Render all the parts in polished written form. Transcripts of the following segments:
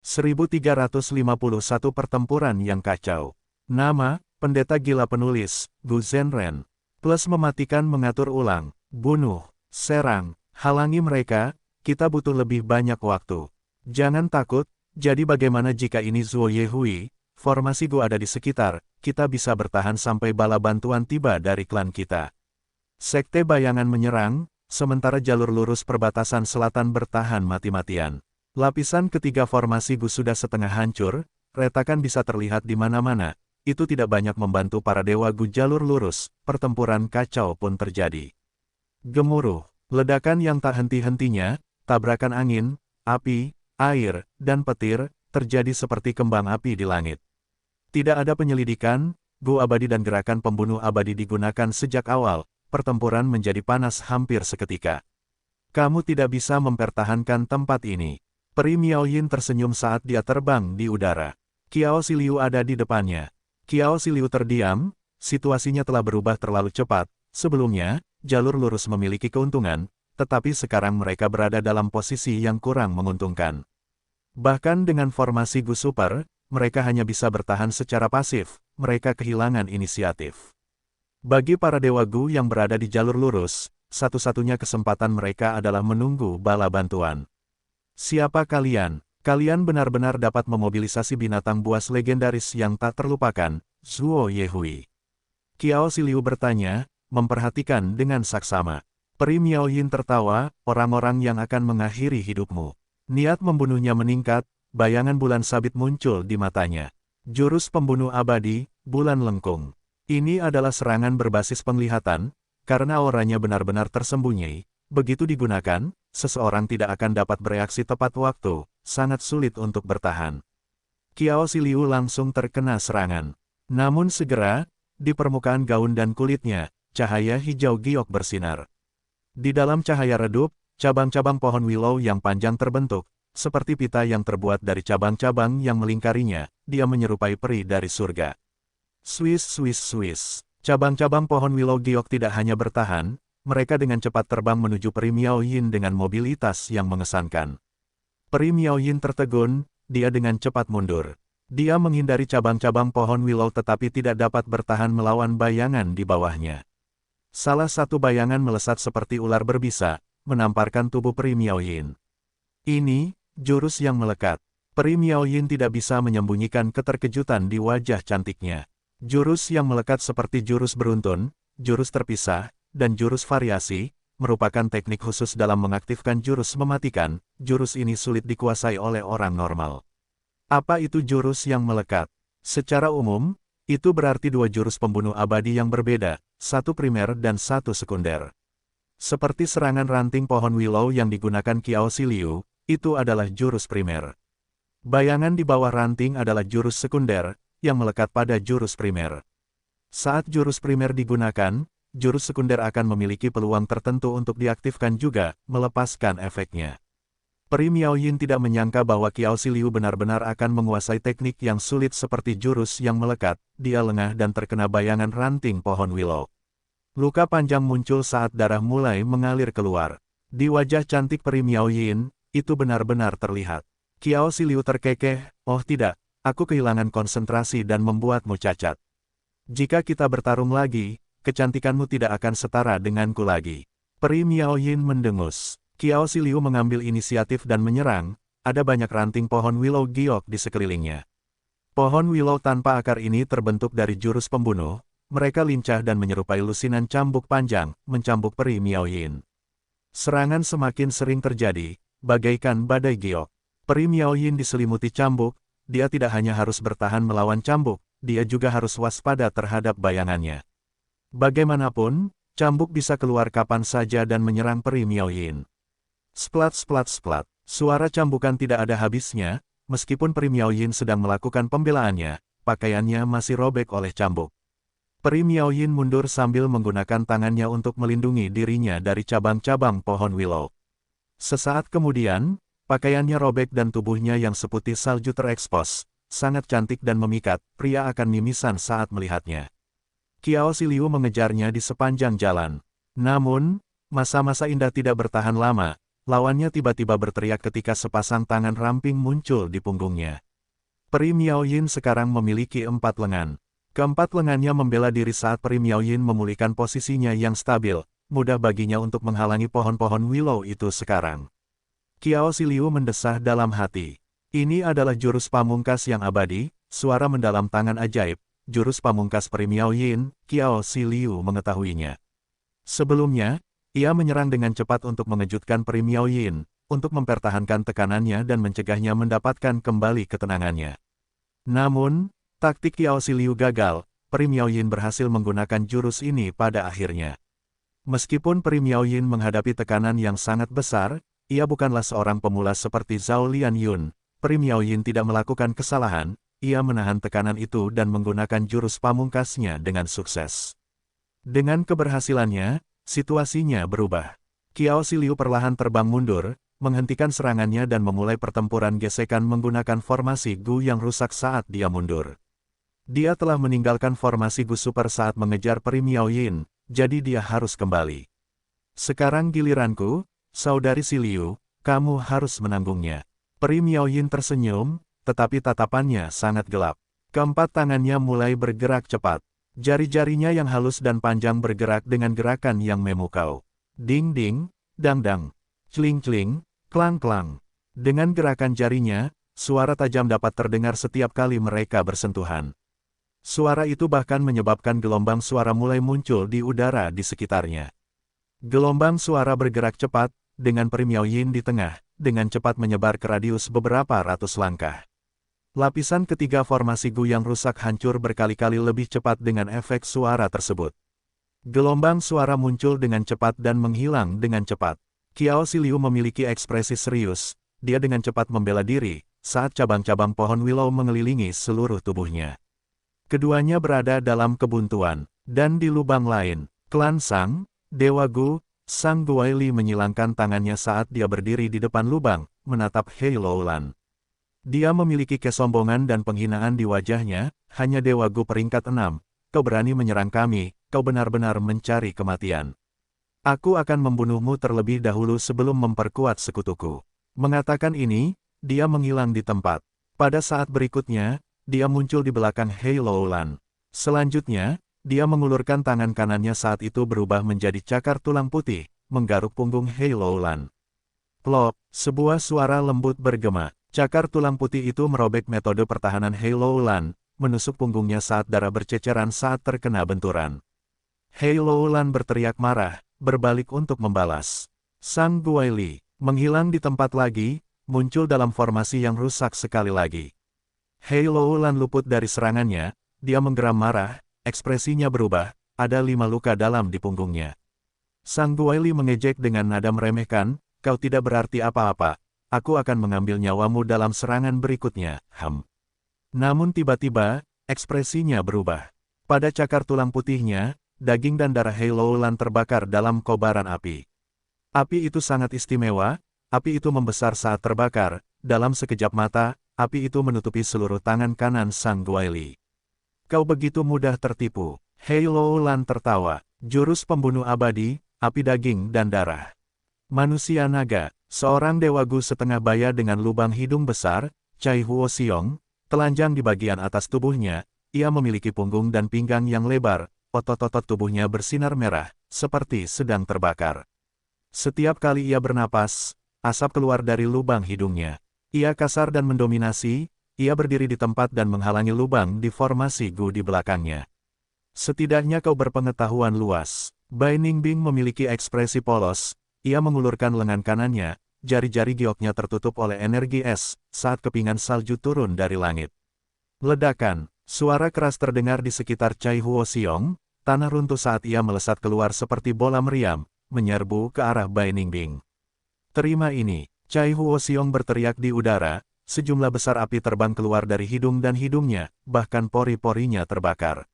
1351 Pertempuran yang kacau. Nama, Pendeta Gila Penulis, Gu Zhenren. Plus mematikan mengatur ulang, bunuh, serang, halangi mereka, kita butuh lebih banyak waktu. Jangan takut, jadi bagaimana jika ini Zuo Yehui, formasi Gu ada di sekitar, kita bisa bertahan sampai bala bantuan tiba dari klan kita. Sekte Bayangan menyerang, sementara jalur lurus perbatasan selatan bertahan mati-matian. Lapisan ketiga formasi Gu sudah setengah hancur, retakan bisa terlihat di mana-mana. Itu tidak banyak membantu para dewa Gu jalur lurus, pertempuran kacau pun terjadi. Gemuruh, ledakan yang tak henti-hentinya, tabrakan angin, api, air, dan petir, terjadi seperti kembang api di langit. Tidak ada penyelidikan, Gu abadi dan gerakan pembunuh abadi digunakan sejak awal, pertempuran menjadi panas hampir seketika. Kamu tidak bisa mempertahankan tempat ini. Peri Miaoyin tersenyum saat dia terbang di udara. Qiao Xiliu ada di depannya. Qiao Xiliu terdiam, situasinya telah berubah terlalu cepat. Sebelumnya, jalur lurus memiliki keuntungan, tetapi sekarang mereka berada dalam posisi yang kurang menguntungkan. Bahkan dengan formasi Gu Super, mereka hanya bisa bertahan secara pasif, mereka kehilangan inisiatif. Bagi para dewa Gu yang berada di jalur lurus, satu-satunya kesempatan mereka adalah menunggu bala bantuan. Siapa kalian? Kalian benar-benar dapat memobilisasi binatang buas legendaris yang tak terlupakan, Zuo Yehui. Qiao Xiliu bertanya, memperhatikan dengan saksama. Peri Miaoyin tertawa, orang-orang yang akan mengakhiri hidupmu. Niat membunuhnya meningkat, bayangan bulan sabit muncul di matanya. Jurus pembunuh abadi, bulan lengkung. Ini adalah serangan berbasis penglihatan, karena auranya benar-benar tersembunyi. Begitu digunakan, seseorang tidak akan dapat bereaksi tepat waktu, sangat sulit untuk bertahan. Qiao Xiliu langsung terkena serangan. Namun segera, di permukaan gaun dan kulitnya, cahaya hijau giok bersinar. Di dalam cahaya redup, cabang-cabang pohon willow yang panjang terbentuk, seperti pita yang terbuat dari cabang-cabang yang melingkarinya, dia menyerupai peri dari surga. Swiss Swiss Swiss. Cabang-cabang pohon willow giok tidak hanya bertahan, mereka dengan cepat terbang menuju Peri Miaoyin dengan mobilitas yang mengesankan. Peri Miaoyin tertegun, dia dengan cepat mundur. Dia menghindari cabang-cabang pohon willow tetapi tidak dapat bertahan melawan bayangan di bawahnya. Salah satu bayangan melesat seperti ular berbisa, menamparkan tubuh Peri Miaoyin. Ini, jurus yang melekat. Peri Miaoyin tidak bisa menyembunyikan keterkejutan di wajah cantiknya. Jurus yang melekat seperti jurus beruntun, jurus terpisah, dan jurus variasi, merupakan teknik khusus dalam mengaktifkan jurus mematikan. Jurus ini sulit dikuasai oleh orang normal. Apa itu jurus yang melekat? Secara umum, itu berarti dua jurus pembunuh abadi yang berbeda, satu primer dan satu sekunder. Seperti serangan ranting pohon willow yang digunakan Qiao Xiliu, itu adalah jurus primer. Bayangan di bawah ranting adalah jurus sekunder, yang melekat pada jurus primer. Saat jurus primer digunakan, jurus sekunder akan memiliki peluang tertentu untuk diaktifkan juga, melepaskan efeknya. Peri Miaoyin tidak menyangka bahwa Qiao Xiliu benar-benar akan menguasai teknik yang sulit seperti jurus yang melekat, dia lengah dan terkena bayangan ranting pohon willow. Luka panjang muncul saat darah mulai mengalir keluar. Di wajah cantik Peri Miaoyin, itu benar-benar terlihat. Qiao Xiliu terkekeh, oh tidak, aku kehilangan konsentrasi dan membuatmu cacat. Jika kita bertarung lagi, kecantikanmu tidak akan setara denganku lagi. Peri Miaoyin mendengus. Qiao Xiliu mengambil inisiatif dan menyerang, ada banyak ranting pohon willow giok di sekelilingnya. Pohon willow tanpa akar ini terbentuk dari jurus pembunuh, mereka lincah dan menyerupai lusinan cambuk panjang, mencambuk Peri Miaoyin. Serangan semakin sering terjadi, bagaikan badai giok. Peri Miaoyin diselimuti cambuk, dia tidak hanya harus bertahan melawan cambuk, dia juga harus waspada terhadap bayangannya. Bagaimanapun, cambuk bisa keluar kapan saja dan menyerang Peri Miaoyin. Splat splat splat, suara cambukan tidak ada habisnya, meskipun Peri Miaoyin sedang melakukan pembelaannya, pakaiannya masih robek oleh cambuk. Peri Miaoyin mundur sambil menggunakan tangannya untuk melindungi dirinya dari cabang-cabang pohon willow. Sesaat kemudian, pakaiannya robek dan tubuhnya yang seputih salju terekspos, sangat cantik dan memikat, pria akan mimisan saat melihatnya. Qiao Xiliu mengejarnya di sepanjang jalan. Namun, masa-masa indah tidak bertahan lama, lawannya tiba-tiba berteriak ketika sepasang tangan ramping muncul di punggungnya. Peri Miaoyin sekarang memiliki 4 lengan. Keempat lengannya membela diri saat Peri Miaoyin memulihkan posisinya yang stabil, mudah baginya untuk menghalangi pohon-pohon willow itu sekarang. Qiao Siliu mendesah dalam hati. Ini adalah jurus pamungkas yang abadi, suara mendalam tangan ajaib, jurus pamungkas Peri Miaoyin, Qiao Siliu mengetahuinya. Sebelumnya, ia menyerang dengan cepat untuk mengejutkan Peri Miaoyin, untuk mempertahankan tekanannya dan mencegahnya mendapatkan kembali ketenangannya. Namun, taktik Qiao Siliu gagal, Peri Miaoyin berhasil menggunakan jurus ini pada akhirnya. Meskipun Peri Miaoyin menghadapi tekanan yang sangat besar, ia bukanlah seorang pemula seperti Zhao Lianyun. Peri Miaoyin tidak melakukan kesalahan, ia menahan tekanan itu dan menggunakan jurus pamungkasnya dengan sukses. Dengan keberhasilannya, situasinya berubah. Qiao Siliu perlahan terbang mundur, menghentikan serangannya dan memulai pertempuran gesekan menggunakan formasi Gu yang rusak saat dia mundur. Dia telah meninggalkan formasi Gu Super saat mengejar Peri Miaoyin, jadi dia harus kembali. Sekarang giliranku, Saudari Siliu, kamu harus menanggungnya. Peri Miaoyin tersenyum, tetapi tatapannya sangat gelap. Keempat tangannya mulai bergerak cepat. Jari-jarinya yang halus dan panjang bergerak dengan gerakan yang memukau. Ding-ding, dang-dang, cling-cling, klang-klang. Dengan gerakan jarinya, suara tajam dapat terdengar setiap kali mereka bersentuhan. Suara itu bahkan menyebabkan gelombang suara mulai muncul di udara di sekitarnya. Gelombang suara bergerak cepat, dengan Peri Miaoyin di tengah, dengan cepat menyebar ke radius beberapa ratus langkah. Lapisan ketiga formasi Gu yang rusak hancur berkali-kali lebih cepat dengan efek suara tersebut. Gelombang suara muncul dengan cepat dan menghilang dengan cepat. Qiao Siliu memiliki ekspresi serius, dia dengan cepat membela diri, saat cabang-cabang pohon willow mengelilingi seluruh tubuhnya. Keduanya berada dalam kebuntuan, dan di lubang lain, klan Sang, Dewa Gu, Sang Guaili menyilangkan tangannya saat dia berdiri di depan lubang, menatap Hei Loulan. Dia memiliki kesombongan dan penghinaan di wajahnya, hanya Dewa Gu peringkat 6, kau berani menyerang kami, kau benar-benar mencari kematian. Aku akan membunuhmu terlebih dahulu sebelum memperkuat sekutuku. Mengatakan ini, dia menghilang di tempat. Pada saat berikutnya, dia muncul di belakang Hei Loulan. Selanjutnya, dia mengulurkan tangan kanannya saat itu berubah menjadi cakar tulang putih, menggaruk punggung Hei Loulan. Plop, sebuah suara lembut bergema. Cakar tulang putih itu merobek metode pertahanan Hei Loulan, menusuk punggungnya saat darah berceceran saat terkena benturan. Hei Loulan berteriak marah, berbalik untuk membalas. Sang Guaili, menghilang di tempat lagi, muncul dalam formasi yang rusak sekali lagi. Hei Loulan luput dari serangannya, dia menggeram marah, ekspresinya berubah, ada 5 luka dalam di punggungnya. Sang Guaili mengejek dengan nada meremehkan, kau tidak berarti apa-apa, aku akan mengambil nyawamu dalam serangan berikutnya, Namun tiba-tiba, ekspresinya berubah. Pada cakar tulang putihnya, daging dan darah Hei Loulan terbakar dalam kobaran api. Api itu sangat istimewa, api itu membesar saat terbakar, dalam sekejap mata, api itu menutupi seluruh tangan kanan Sang Guaili. Kau begitu mudah tertipu. Hei Loulan tertawa. Jurus pembunuh abadi, api daging dan darah. Manusia naga, seorang dewa Gu setengah baya dengan lubang hidung besar, Cai Huo Xiong, telanjang di bagian atas tubuhnya, ia memiliki punggung dan pinggang yang lebar, otot-otot tubuhnya bersinar merah, seperti sedang terbakar. Setiap kali ia bernapas, asap keluar dari lubang hidungnya. Ia kasar dan mendominasi, ia berdiri di tempat dan menghalangi lubang di formasi Gu di belakangnya. Setidaknya kau berpengetahuan luas. Bai Ningbing memiliki ekspresi polos, ia mengulurkan lengan kanannya, jari-jari gioknya tertutup oleh energi es, saat kepingan salju turun dari langit. Ledakan, suara keras terdengar di sekitar Cai Huo Xiong, tanah runtuh saat ia melesat keluar seperti bola meriam, menyerbu ke arah Bai Ningbing. Terima ini, Cai Huo Xiong berteriak di udara, sejumlah besar api terbang keluar dari hidung dan hidungnya, bahkan pori-porinya terbakar.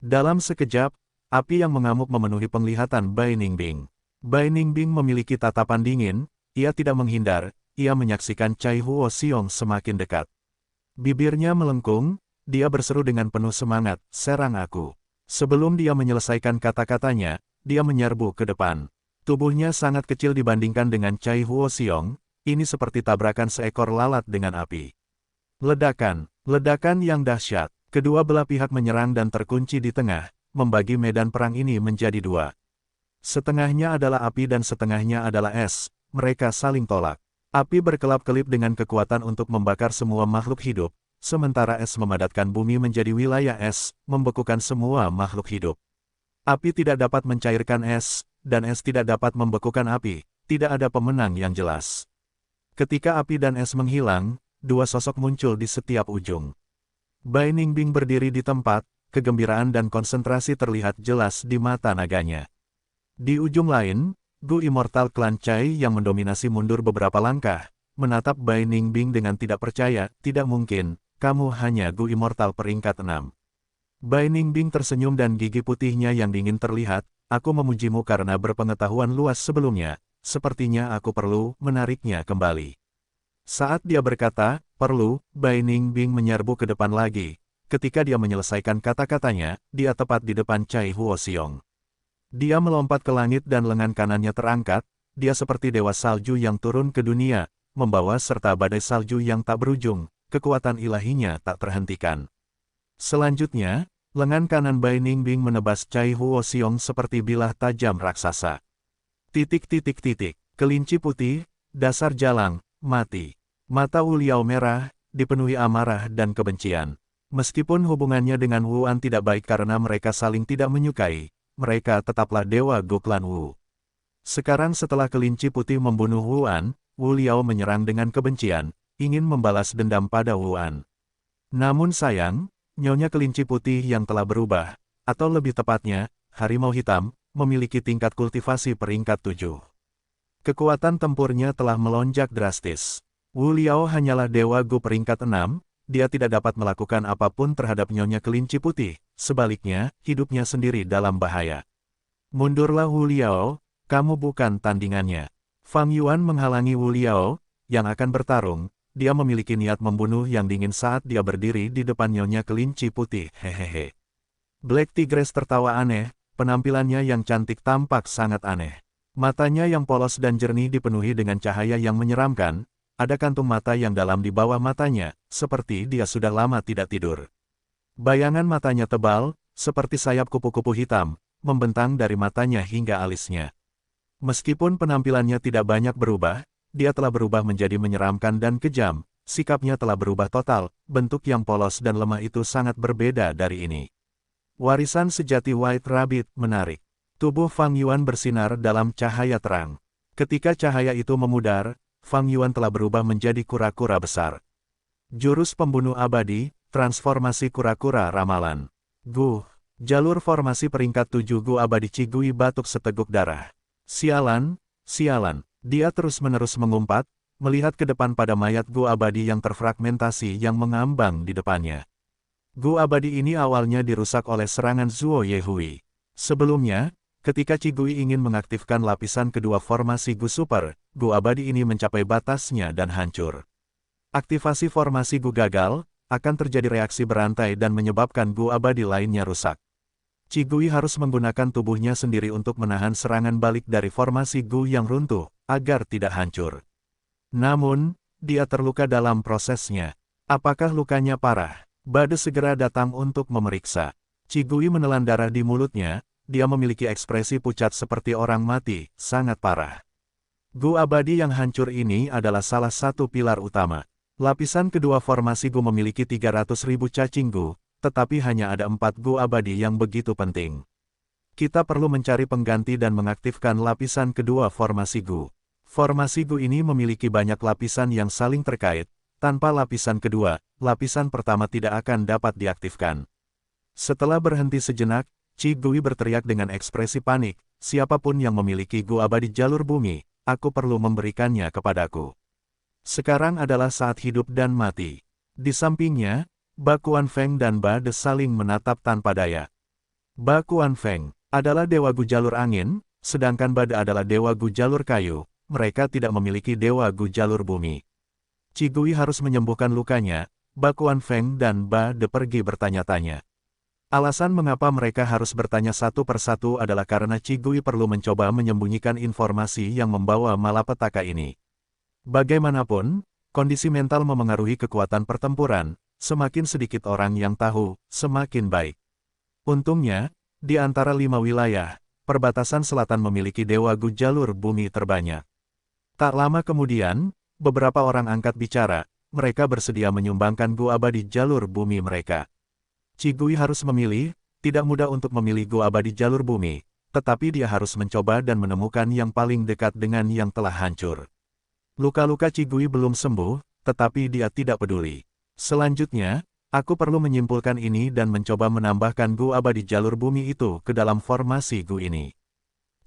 Dalam sekejap, api yang mengamuk memenuhi penglihatan Bai Ningbing. Bai Ningbing memiliki tatapan dingin, ia tidak menghindar, ia menyaksikan Cai Huo Xiong semakin dekat. Bibirnya melengkung, dia berseru dengan penuh semangat, serang aku. Sebelum dia menyelesaikan kata-katanya, dia menyerbu ke depan. Tubuhnya sangat kecil dibandingkan dengan Cai Huoxiong, ini seperti tabrakan seekor lalat dengan api. Ledakan yang dahsyat. Kedua belah pihak menyerang dan terkunci di tengah, membagi medan perang ini menjadi dua. Setengahnya adalah api dan setengahnya adalah es, mereka saling tolak. Api berkelap-kelip dengan kekuatan untuk membakar semua makhluk hidup, sementara es memadatkan bumi menjadi wilayah es, membekukan semua makhluk hidup. Api tidak dapat mencairkan es, dan es tidak dapat membekukan api, tidak ada pemenang yang jelas. Ketika api dan es menghilang, dua sosok muncul di setiap ujung. Bai Ningbing berdiri di tempat, kegembiraan dan konsentrasi terlihat jelas di mata naganya. Di ujung lain, Gu Immortal Clan Cai yang mendominasi mundur beberapa langkah, menatap Bai Ningbing dengan tidak percaya, tidak mungkin, kamu hanya Gu Immortal peringkat 6. Bai Ningbing tersenyum dan gigi putihnya yang dingin terlihat, aku memujimu karena berpengetahuan luas sebelumnya, sepertinya aku perlu menariknya kembali. Saat dia berkata, perlu, Bai Ningbing menyerbu ke depan lagi. Ketika dia menyelesaikan kata-katanya, dia tepat di depan Cai Huoxiong. Dia melompat ke langit dan lengan kanannya terangkat, dia seperti dewa salju yang turun ke dunia, membawa serta badai salju yang tak berujung, kekuatan ilahinya tak terhentikan. Selanjutnya, lengan kanan Bai Ningbing menebas Cai Huoxiong seperti bilah tajam raksasa. Kelinci putih, dasar jalang, mati. Mata Wu Liao merah, dipenuhi amarah dan kebencian. Meskipun hubungannya dengan Wu An tidak baik karena mereka saling tidak menyukai, mereka tetaplah dewa Gu Klan Wu. Sekarang setelah kelinci putih membunuh Wu An, Wu Liao menyerang dengan kebencian, ingin membalas dendam pada Wu An. Namun sayang, nyonya kelinci putih yang telah berubah, atau lebih tepatnya, harimau hitam, memiliki tingkat kultivasi peringkat 7. Kekuatan tempurnya telah melonjak drastis. Wu Liao hanyalah dewa Gu peringkat 6, dia tidak dapat melakukan apapun terhadap nyonya kelinci putih, sebaliknya, hidupnya sendiri dalam bahaya. Mundurlah Wu Liao, kamu bukan tandingannya. Fang Yuan menghalangi Wu Liao, yang akan bertarung, dia memiliki niat membunuh yang dingin saat dia berdiri di depan nyonya kelinci putih, hehehe. Black Tigress tertawa aneh, penampilannya yang cantik tampak sangat aneh. Matanya yang polos dan jernih dipenuhi dengan cahaya yang menyeramkan, ada kantung mata yang dalam di bawah matanya, seperti dia sudah lama tidak tidur. Bayangan matanya tebal, seperti sayap kupu-kupu hitam, membentang dari matanya hingga alisnya. Meskipun penampilannya tidak banyak berubah, dia telah berubah menjadi menyeramkan dan kejam, sikapnya telah berubah total, bentuk yang polos dan lemah itu sangat berbeda dari ini. Warisan sejati White Rabbit menarik. Tubuh Fang Yuan bersinar dalam cahaya terang. Ketika cahaya itu memudar, Fang Yuan telah berubah menjadi kura-kura besar. Jurus pembunuh abadi, transformasi kura-kura ramalan. Gu, jalur formasi peringkat 7 Gu abadi Cigui batuk seteguk darah. Sialan, dia terus-menerus mengumpat, melihat ke depan pada mayat Gu abadi yang terfragmentasi yang mengambang di depannya. Gu abadi ini awalnya dirusak oleh serangan Zuo Yehui. Sebelumnya, ketika Cigui ingin mengaktifkan lapisan kedua formasi Gu Super, Gu abadi ini mencapai batasnya dan hancur. Aktivasi formasi Gu gagal, akan terjadi reaksi berantai dan menyebabkan Gu abadi lainnya rusak. Cigui harus menggunakan tubuhnya sendiri untuk menahan serangan balik dari formasi Gu yang runtuh, agar tidak hancur. Namun, dia terluka dalam prosesnya. Apakah lukanya parah? Bade segera datang untuk memeriksa. Cigui menelan darah di mulutnya. Dia memiliki ekspresi pucat seperti orang mati, sangat parah. Gu abadi yang hancur ini adalah salah satu pilar utama. Lapisan kedua formasi Gu memiliki 300.000 cacing Gu, tetapi hanya ada 4 Gu abadi yang begitu penting. Kita perlu mencari pengganti dan mengaktifkan lapisan kedua formasi Gu. Formasi Gu ini memiliki banyak lapisan yang saling terkait, tanpa lapisan kedua, lapisan pertama tidak akan dapat diaktifkan. Setelah berhenti sejenak, Cigui berteriak dengan ekspresi panik, siapapun yang memiliki Gu abadi jalur bumi, aku perlu memberikannya kepadaku. Sekarang adalah saat hidup dan mati. Di sampingnya, Ba Kuanfeng dan Ba De saling menatap tanpa daya. Ba Kuanfeng adalah dewa Gu jalur angin, sedangkan Ba De adalah dewa Gu jalur kayu, mereka tidak memiliki dewa Gu jalur bumi. Cigui harus menyembuhkan lukanya, Ba Kuanfeng dan Ba De pergi bertanya-tanya. Alasan mengapa mereka harus bertanya satu persatu adalah karena Cigui perlu mencoba menyembunyikan informasi yang membawa malapetaka ini. Bagaimanapun, kondisi mental memengaruhi kekuatan pertempuran, semakin sedikit orang yang tahu, semakin baik. Untungnya, di antara 5 wilayah, perbatasan selatan memiliki Dewa Gu jalur bumi terbanyak. Tak lama kemudian, beberapa orang angkat bicara, mereka bersedia menyumbangkan Gu abadi jalur bumi mereka. Cigui harus memilih, tidak mudah untuk memilih Gu abadi jalur bumi, tetapi dia harus mencoba dan menemukan yang paling dekat dengan yang telah hancur. Luka-luka Cigui belum sembuh, tetapi dia tidak peduli. Selanjutnya, aku perlu menyimpulkan ini dan mencoba menambahkan Gu abadi jalur bumi itu ke dalam formasi Gu ini.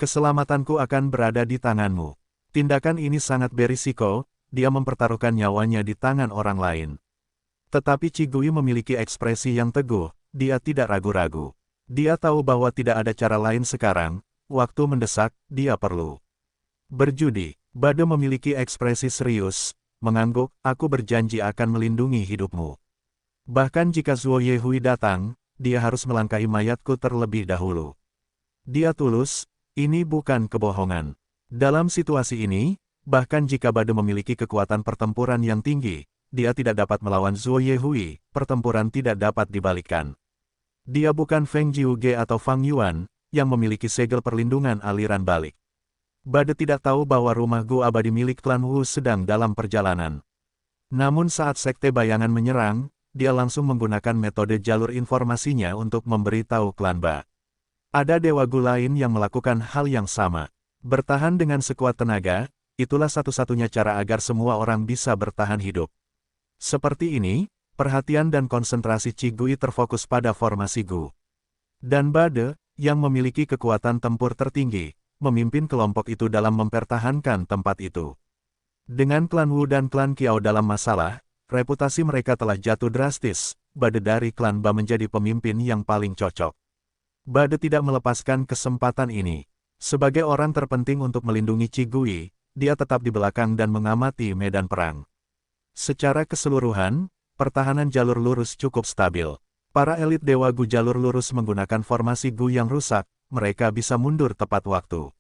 Keselamatanku akan berada di tanganmu. Tindakan ini sangat berisiko, dia mempertaruhkan nyawanya di tangan orang lain. Tetapi Cigui memiliki ekspresi yang teguh, dia tidak ragu-ragu. Dia tahu bahwa tidak ada cara lain sekarang, waktu mendesak, dia perlu berjudi. Bade memiliki ekspresi serius, mengangguk, aku berjanji akan melindungi hidupmu. Bahkan jika Zuo Yehui datang, dia harus melangkahi mayatku terlebih dahulu. Dia tulus, ini bukan kebohongan. Dalam situasi ini, bahkan jika Bade memiliki kekuatan pertempuran yang tinggi, dia tidak dapat melawan Zuo Yehui, pertempuran tidak dapat dibalikkan. Dia bukan Feng Jiuge atau Fang Yuan, yang memiliki segel perlindungan aliran balik. Bade tidak tahu bahwa rumah Gu abadi milik klan Wu sedang dalam perjalanan. Namun saat Sekte Bayangan menyerang, dia langsung menggunakan metode jalur informasinya untuk memberitahu klan Ba. Ada Dewa Gu lain yang melakukan hal yang sama. Bertahan dengan sekuat tenaga, itulah satu-satunya cara agar semua orang bisa bertahan hidup. Seperti ini, perhatian dan konsentrasi Cigui terfokus pada formasi Gu. Dan Bade, yang memiliki kekuatan tempur tertinggi, memimpin kelompok itu dalam mempertahankan tempat itu. Dengan klan Wu dan klan Qiao dalam masalah, reputasi mereka telah jatuh drastis, Bade dari klan Ba menjadi pemimpin yang paling cocok. Bade tidak melepaskan kesempatan ini. Sebagai orang terpenting untuk melindungi Cigui, dia tetap di belakang dan mengamati medan perang. Secara keseluruhan, pertahanan jalur lurus cukup stabil. Para elit Dewa Gu jalur lurus menggunakan formasi Gu yang rusak, mereka bisa mundur tepat waktu.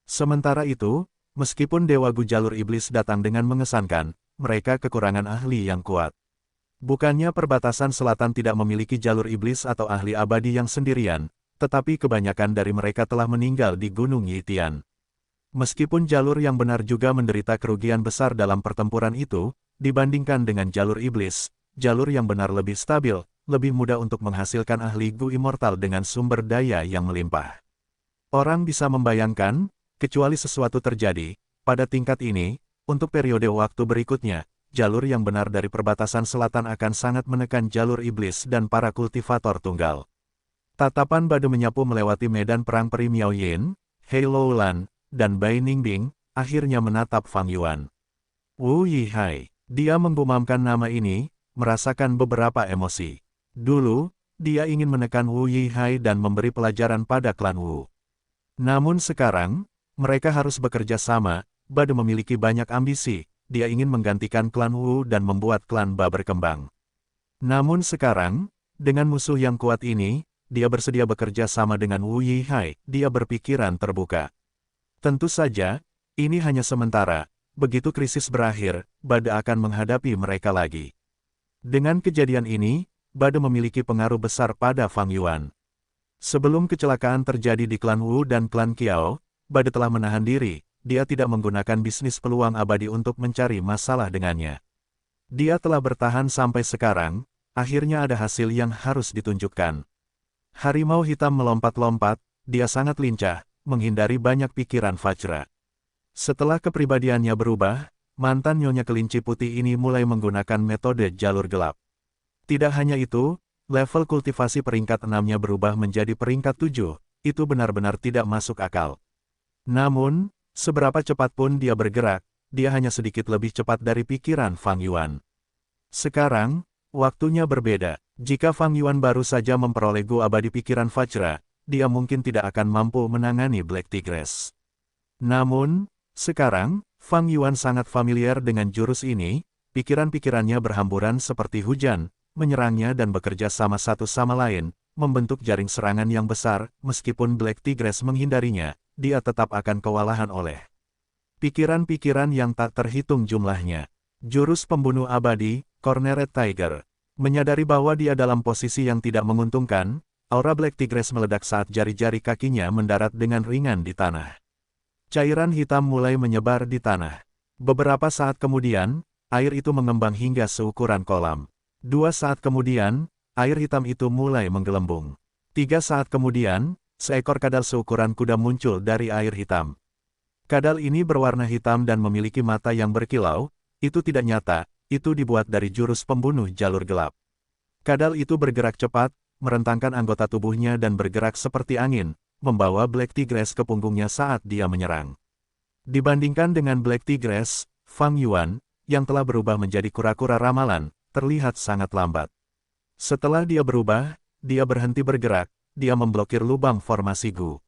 Sementara itu, meskipun Dewa Gu jalur iblis datang dengan mengesankan, mereka kekurangan ahli yang kuat. Bukannya perbatasan selatan tidak memiliki jalur iblis atau ahli abadi yang sendirian, tetapi kebanyakan dari mereka telah meninggal di Gunung Yitian. Meskipun jalur yang benar juga menderita kerugian besar dalam pertempuran itu, dibandingkan dengan jalur iblis, jalur yang benar lebih stabil, lebih mudah untuk menghasilkan ahli Gu immortal dengan sumber daya yang melimpah. Orang bisa membayangkan, kecuali sesuatu terjadi, pada tingkat ini, untuk periode waktu berikutnya, jalur yang benar dari perbatasan selatan akan sangat menekan jalur iblis dan para kultivator tunggal. Tatapan Bade menyapu melewati medan perang Peri Miao Yin, Hei Loulan, dan Bai Ningbing, akhirnya menatap Fang Yuan. Wu Yihai. Dia menggumamkan nama ini, merasakan beberapa emosi. Dulu, dia ingin menekan Wu Yihai dan memberi pelajaran pada klan Wu. Namun sekarang, mereka harus bekerja sama, Bade memiliki banyak ambisi, dia ingin menggantikan klan Wu dan membuat klan Ba berkembang. Namun sekarang, dengan musuh yang kuat ini, dia bersedia bekerja sama dengan Wu Yihai, dia berpikiran terbuka. Tentu saja, ini hanya sementara. Begitu krisis berakhir, Bade akan menghadapi mereka lagi. Dengan kejadian ini, Bade memiliki pengaruh besar pada Fang Yuan. Sebelum kecelakaan terjadi di klan Wu dan klan Qiao, Bade telah menahan diri, dia tidak menggunakan bisnis peluang abadi untuk mencari masalah dengannya. Dia telah bertahan sampai sekarang, akhirnya ada hasil yang harus ditunjukkan. Harimau hitam melompat-lompat, dia sangat lincah, menghindari banyak pikiran Fajra. Setelah kepribadiannya berubah, mantan Nyonya Kelinci Putih ini mulai menggunakan metode jalur gelap. Tidak hanya itu, level kultivasi peringkat 6-nya berubah menjadi peringkat 7, itu benar-benar tidak masuk akal. Namun, seberapa cepat pun dia bergerak, dia hanya sedikit lebih cepat dari pikiran Fang Yuan. Sekarang, waktunya berbeda. Jika Fang Yuan baru saja memperoleh Gu abadi pikiran Fajra, dia mungkin tidak akan mampu menangani Black Tigress. Namun, sekarang, Fang Yuan sangat familiar dengan jurus ini, pikiran-pikirannya berhamburan seperti hujan, menyerangnya dan bekerja sama satu sama lain, membentuk jaring serangan yang besar, meskipun Black Tigress menghindarinya, dia tetap akan kewalahan oleh pikiran-pikiran yang tak terhitung jumlahnya. Jurus pembunuh abadi, Cornered Tiger. Menyadari bahwa dia dalam posisi yang tidak menguntungkan, aura Black Tigress meledak saat jari-jari kakinya mendarat dengan ringan di tanah. Cairan hitam mulai menyebar di tanah. Beberapa saat kemudian, air itu mengembang hingga seukuran kolam. 2 saat kemudian, air hitam itu mulai menggelembung. 3 saat kemudian, seekor kadal seukuran kuda muncul dari air hitam. Kadal ini berwarna hitam dan memiliki mata yang berkilau, itu tidak nyata, itu dibuat dari jurus pembunuh jalur gelap. Kadal itu bergerak cepat, merentangkan anggota tubuhnya dan bergerak seperti angin, membawa Black Tigress ke punggungnya saat dia menyerang. Dibandingkan dengan Black Tigress, Fang Yuan, yang telah berubah menjadi kura-kura ramalan, terlihat sangat lambat. Setelah dia berubah, dia berhenti bergerak, dia memblokir lubang formasi Gu.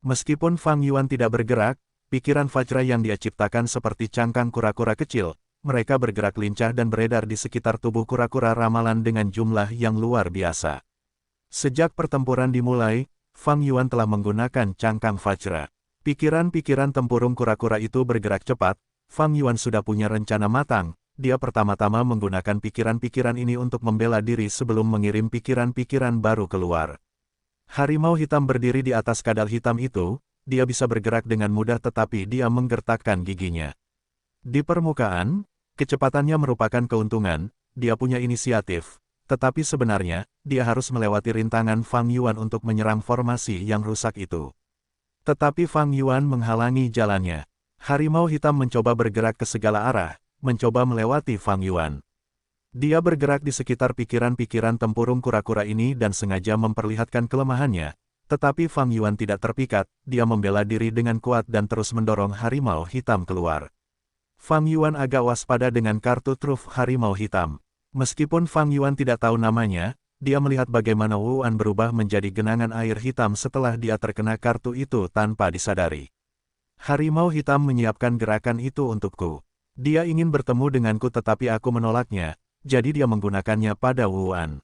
Meskipun Fang Yuan tidak bergerak, pikiran Vajra yang dia ciptakan seperti cangkang kura-kura kecil, mereka bergerak lincah dan beredar di sekitar tubuh kura-kura ramalan dengan jumlah yang luar biasa. Sejak pertempuran dimulai, Fang Yuan telah menggunakan cangkang Vajra. Pikiran-pikiran tempurung kura-kura itu bergerak cepat, Fang Yuan sudah punya rencana matang, dia pertama-tama menggunakan pikiran-pikiran ini untuk membela diri sebelum mengirim pikiran-pikiran baru keluar. Harimau hitam berdiri di atas kadal hitam itu, dia bisa bergerak dengan mudah tetapi dia menggertakkan giginya. Di permukaan, kecepatannya merupakan keuntungan, dia punya inisiatif, tetapi sebenarnya, dia harus melewati rintangan Fang Yuan untuk menyerang formasi yang rusak itu. Tetapi Fang Yuan menghalangi jalannya. Harimau hitam mencoba bergerak ke segala arah, mencoba melewati Fang Yuan. Dia bergerak di sekitar pikiran-pikiran tempurung kura-kura ini dan sengaja memperlihatkan kelemahannya, tetapi Fang Yuan tidak terpikat, dia membela diri dengan kuat dan terus mendorong harimau hitam keluar. Fang Yuan agak waspada dengan kartu truf harimau hitam. Meskipun Fang Yuan tidak tahu namanya, dia melihat bagaimana Wuan berubah menjadi genangan air hitam setelah dia terkena kartu itu tanpa disadari. Harimau hitam menyiapkan gerakan itu untukku. Dia ingin bertemu denganku tetapi aku menolaknya, jadi dia menggunakannya pada Wuan.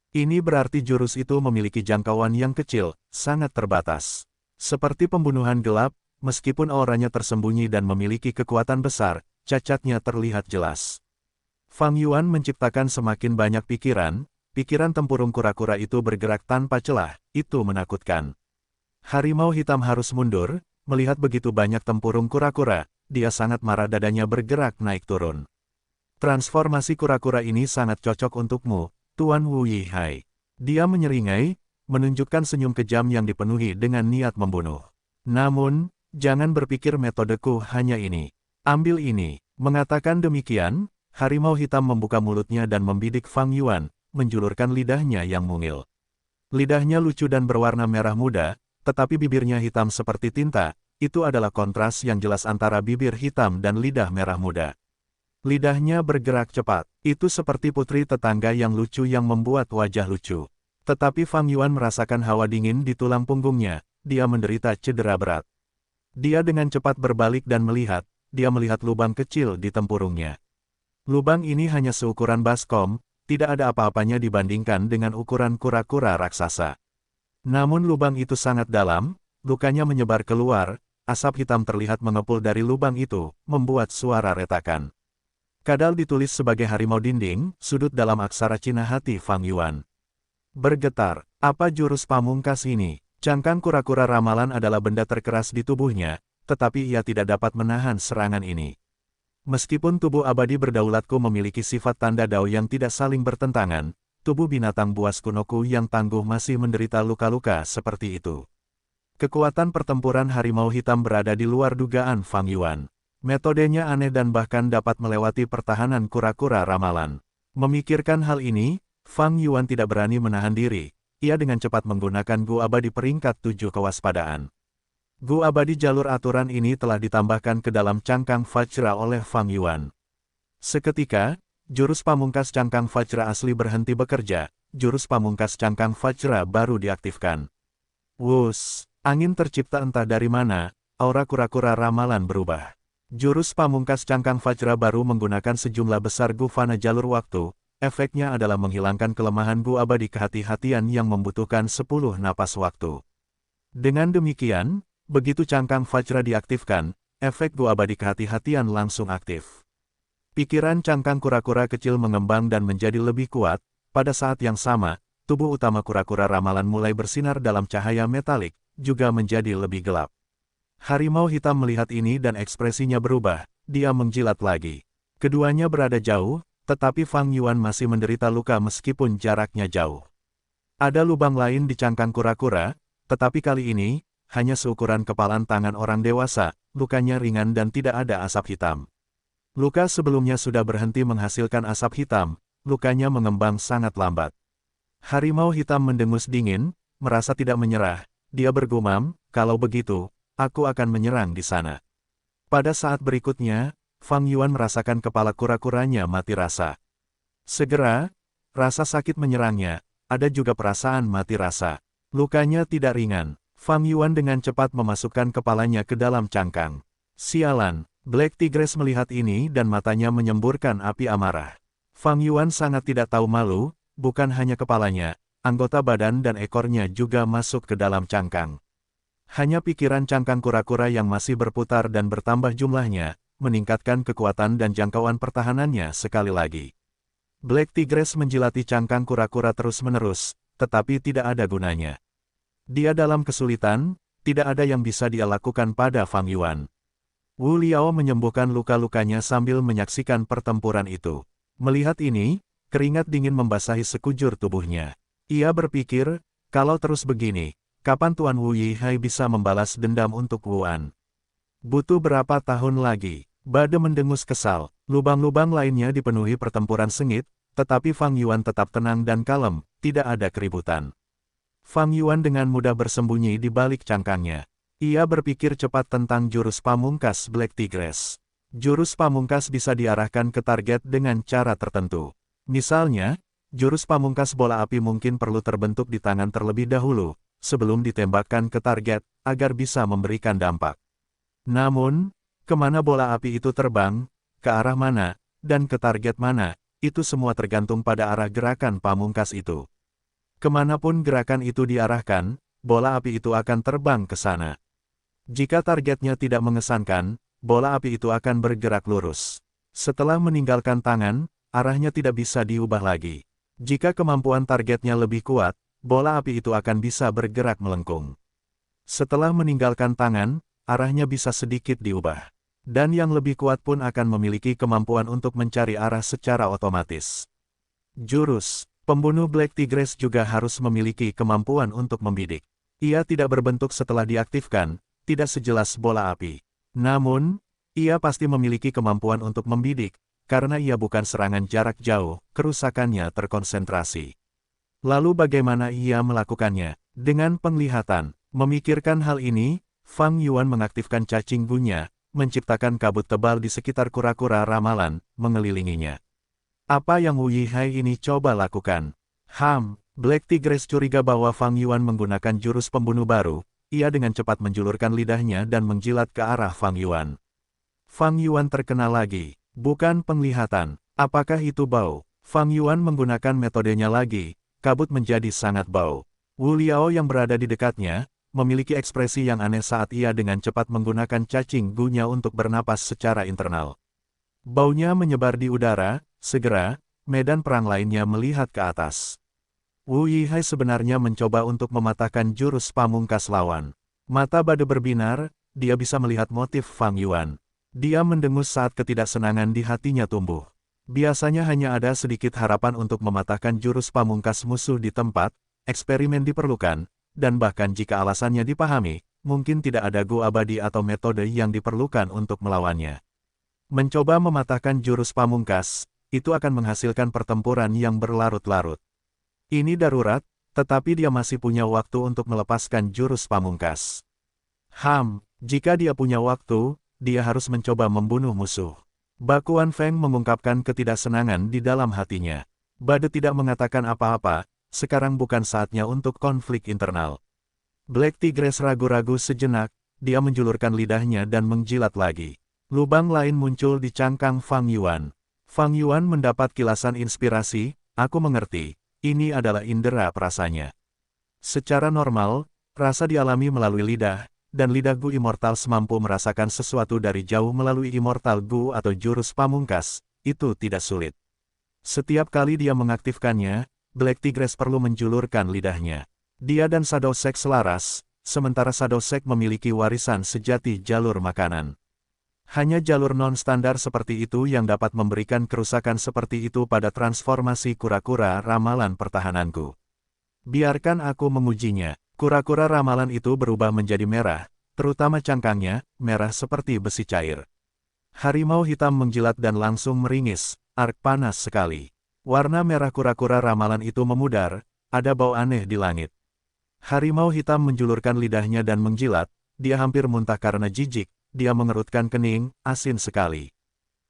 Ini berarti jurus itu memiliki jangkauan yang kecil, sangat terbatas. Seperti pembunuhan gelap, meskipun auranya tersembunyi dan memiliki kekuatan besar, cacatnya terlihat jelas. Fang Yuan menciptakan semakin banyak pikiran tempurung kura-kura itu bergerak tanpa celah, itu menakutkan. Harimau hitam harus mundur, melihat begitu banyak tempurung kura-kura, dia sangat marah dadanya bergerak naik turun. Transformasi kura-kura ini sangat cocok untukmu, Tuan Wu Yihai. Dia menyeringai, menunjukkan senyum kejam yang dipenuhi dengan niat membunuh. Namun, jangan berpikir metodeku hanya ini. Ambil ini. Mengatakan demikian, harimau hitam membuka mulutnya dan membidik Fang Yuan, menjulurkan lidahnya yang mungil. Lidahnya lucu dan berwarna merah muda, tetapi bibirnya hitam seperti tinta, itu adalah kontras yang jelas antara bibir hitam dan lidah merah muda. Lidahnya bergerak cepat, itu seperti putri tetangga yang lucu yang membuat wajah lucu. Tetapi Fang Yuan merasakan hawa dingin di tulang punggungnya, dia menderita cedera berat. Dia dengan cepat berbalik dan melihat, dia melihat lubang kecil di tempurungnya. Lubang ini hanya seukuran baskom, tidak ada apa-apanya dibandingkan dengan ukuran kura-kura raksasa. Namun lubang itu sangat dalam, lukanya menyebar keluar, asap hitam terlihat mengepul dari lubang itu, membuat suara retakan. Kadal ditulis sebagai harimau dinding, sudut dalam aksara Cina hati Fang Yuan. Bergetar, apa jurus pamungkas ini? Cangkang kura-kura ramalan adalah benda terkeras di tubuhnya, tetapi ia tidak dapat menahan serangan ini. Meskipun tubuh abadi berdaulatku memiliki sifat tanda dao yang tidak saling bertentangan, tubuh binatang buas kunoku yang tangguh masih menderita luka-luka seperti itu. Kekuatan pertempuran harimau hitam berada di luar dugaan Fang Yuan. Metodenya aneh dan bahkan dapat melewati pertahanan kura-kura ramalan. Memikirkan hal ini, Fang Yuan tidak berani menahan diri. Ia dengan cepat menggunakan Gu abadi peringkat 7 kewaspadaan. Gu abadi jalur aturan ini telah ditambahkan ke dalam cangkang Vajra oleh Fang Yuan. Seketika, jurus pamungkas cangkang Vajra asli berhenti bekerja, jurus pamungkas cangkang Vajra baru diaktifkan. Wus, angin tercipta entah dari mana, aura kura-kura ramalan berubah. Jurus pamungkas cangkang Vajra baru menggunakan sejumlah besar gufana jalur waktu, efeknya adalah menghilangkan kelemahan Gu abadi kehati-hatian yang membutuhkan 10 napas waktu. Dengan demikian, begitu cangkang Vajra diaktifkan, efek Gu abadi kehati-hatian langsung aktif. Pikiran cangkang kura-kura kecil mengembang dan menjadi lebih kuat. Pada saat yang sama, tubuh utama kura-kura ramalan mulai bersinar dalam cahaya metalik, juga menjadi lebih gelap. Harimau hitam melihat ini dan ekspresinya berubah, dia menjilat lagi. Keduanya berada jauh, tetapi Fang Yuan masih menderita luka meskipun jaraknya jauh. Ada lubang lain di cangkang kura-kura, tetapi kali ini, hanya seukuran kepalan tangan orang dewasa, lukanya ringan dan tidak ada asap hitam. Luka sebelumnya sudah berhenti menghasilkan asap hitam, lukanya mengembang sangat lambat. Harimau hitam mendengus dingin, merasa tidak menyerah, dia bergumam, kalau begitu, aku akan menyerang di sana. Pada saat berikutnya, Fang Yuan merasakan kepala kura-kuranya mati rasa. Segera, rasa sakit menyerangnya, ada juga perasaan mati rasa. Lukanya tidak ringan. Fang Yuan dengan cepat memasukkan kepalanya ke dalam cangkang. Sialan, Black Tigress melihat ini dan matanya menyemburkan api amarah. Fang Yuan sangat tidak tahu malu, bukan hanya kepalanya, anggota badan dan ekornya juga masuk ke dalam cangkang. Hanya pikiran cangkang kura-kura yang masih berputar dan bertambah jumlahnya, meningkatkan kekuatan dan jangkauan pertahanannya sekali lagi. Black Tigress menjilati cangkang kura-kura terus-menerus, tetapi tidak ada gunanya. Dia dalam kesulitan, tidak ada yang bisa dia lakukan pada Fang Yuan. Wu Liao menyembuhkan luka-lukanya sambil menyaksikan pertempuran itu. Melihat ini, keringat dingin membasahi sekujur tubuhnya. Ia berpikir, kalau terus begini, kapan Tuan Wu Yihai bisa membalas dendam untuk Wuan? Butuh berapa tahun lagi? Bade mendengus kesal. Lubang-lubang lainnya dipenuhi pertempuran sengit, tetapi Fang Yuan tetap tenang dan kalem, tidak ada keributan. Fang Yuan dengan mudah bersembunyi di balik cangkangnya. Ia berpikir cepat tentang jurus pamungkas Black Tigress. Jurus pamungkas bisa diarahkan ke target dengan cara tertentu. Misalnya, jurus pamungkas bola api mungkin perlu terbentuk di tangan terlebih dahulu, sebelum ditembakkan ke target, agar bisa memberikan dampak. Namun, kemana bola api itu terbang, ke arah mana, dan ke target mana, itu semua tergantung pada arah gerakan pamungkas itu. Kemanapun gerakan itu diarahkan, bola api itu akan terbang ke sana. Jika targetnya tidak mengesankan, bola api itu akan bergerak lurus. Setelah meninggalkan tangan, arahnya tidak bisa diubah lagi. Jika kemampuan targetnya lebih kuat, bola api itu akan bisa bergerak melengkung. Setelah meninggalkan tangan, arahnya bisa sedikit diubah. Dan yang lebih kuat pun akan memiliki kemampuan untuk mencari arah secara otomatis. Jurus pembunuh Black Tigress juga harus memiliki kemampuan untuk membidik. Ia tidak berbentuk setelah diaktifkan, tidak sejelas bola api. Namun, ia pasti memiliki kemampuan untuk membidik, karena ia bukan serangan jarak jauh, kerusakannya terkonsentrasi. Lalu bagaimana ia melakukannya? Dengan penglihatan. Memikirkan hal ini, Fang Yuan mengaktifkan cacing gunya, menciptakan kabut tebal di sekitar kura-kura ramalan, mengelilinginya. Apa yang Wu Yihai ini coba lakukan? Black Tigress curiga bahwa Fang Yuan menggunakan jurus pembunuh baru, ia dengan cepat menjulurkan lidahnya dan menjilat ke arah Fang Yuan. Fang Yuan terkena lagi, bukan penglihatan. Apakah itu bau? Fang Yuan menggunakan metodenya lagi, kabut menjadi sangat bau. Wu Liao yang berada di dekatnya, memiliki ekspresi yang aneh saat ia dengan cepat menggunakan cacing gunya untuk bernapas secara internal. Baunya menyebar di udara, segera, medan perang lainnya melihat ke atas. Wu Yihai sebenarnya mencoba untuk mematahkan jurus pamungkas lawan. Mata Bade berbinar, dia bisa melihat motif Fang Yuan. Dia mendengus saat ketidaksenangan di hatinya tumbuh. Biasanya hanya ada sedikit harapan untuk mematahkan jurus pamungkas musuh di tempat, eksperimen diperlukan, dan bahkan jika alasannya dipahami, mungkin tidak ada Gu abadi atau metode yang diperlukan untuk melawannya. Mencoba mematahkan jurus pamungkas, itu akan menghasilkan pertempuran yang berlarut-larut. Ini darurat, tetapi dia masih punya waktu untuk melepaskan jurus pamungkas. Jika dia punya waktu, dia harus mencoba membunuh musuh. Bakuan Feng mengungkapkan ketidaksenangan di dalam hatinya. Bade tidak mengatakan apa-apa, sekarang bukan saatnya untuk konflik internal. Black Tigress ragu-ragu sejenak, dia menjulurkan lidahnya dan menjilat lagi. Lubang lain muncul di cangkang Fang Yuan. Fang Yuan mendapat kilasan inspirasi, aku mengerti, ini adalah indera perasanya. Secara normal, rasa dialami melalui lidah, dan lidah Gu Immortals mampu merasakan sesuatu dari jauh melalui Immortal Gu atau jurus pamungkas, itu tidak sulit. Setiap kali dia mengaktifkannya, Black Tigress perlu menjulurkan lidahnya. Dia dan Shadow Sect selaras, sementara Shadow Sect memiliki warisan sejati jalur makanan. Hanya jalur non-standar seperti itu yang dapat memberikan kerusakan seperti itu pada transformasi kura-kura ramalan pertahananku. Biarkan aku mengujinya. Kura-kura ramalan itu berubah menjadi merah, terutama cangkangnya, merah seperti besi cair. Harimau hitam menjilat dan langsung meringis, ark panas sekali. Warna merah kura-kura ramalan itu memudar, ada bau aneh di langit. Harimau hitam menjulurkan lidahnya dan menjilat, dia hampir muntah karena jijik. Dia mengerutkan kening, asin sekali.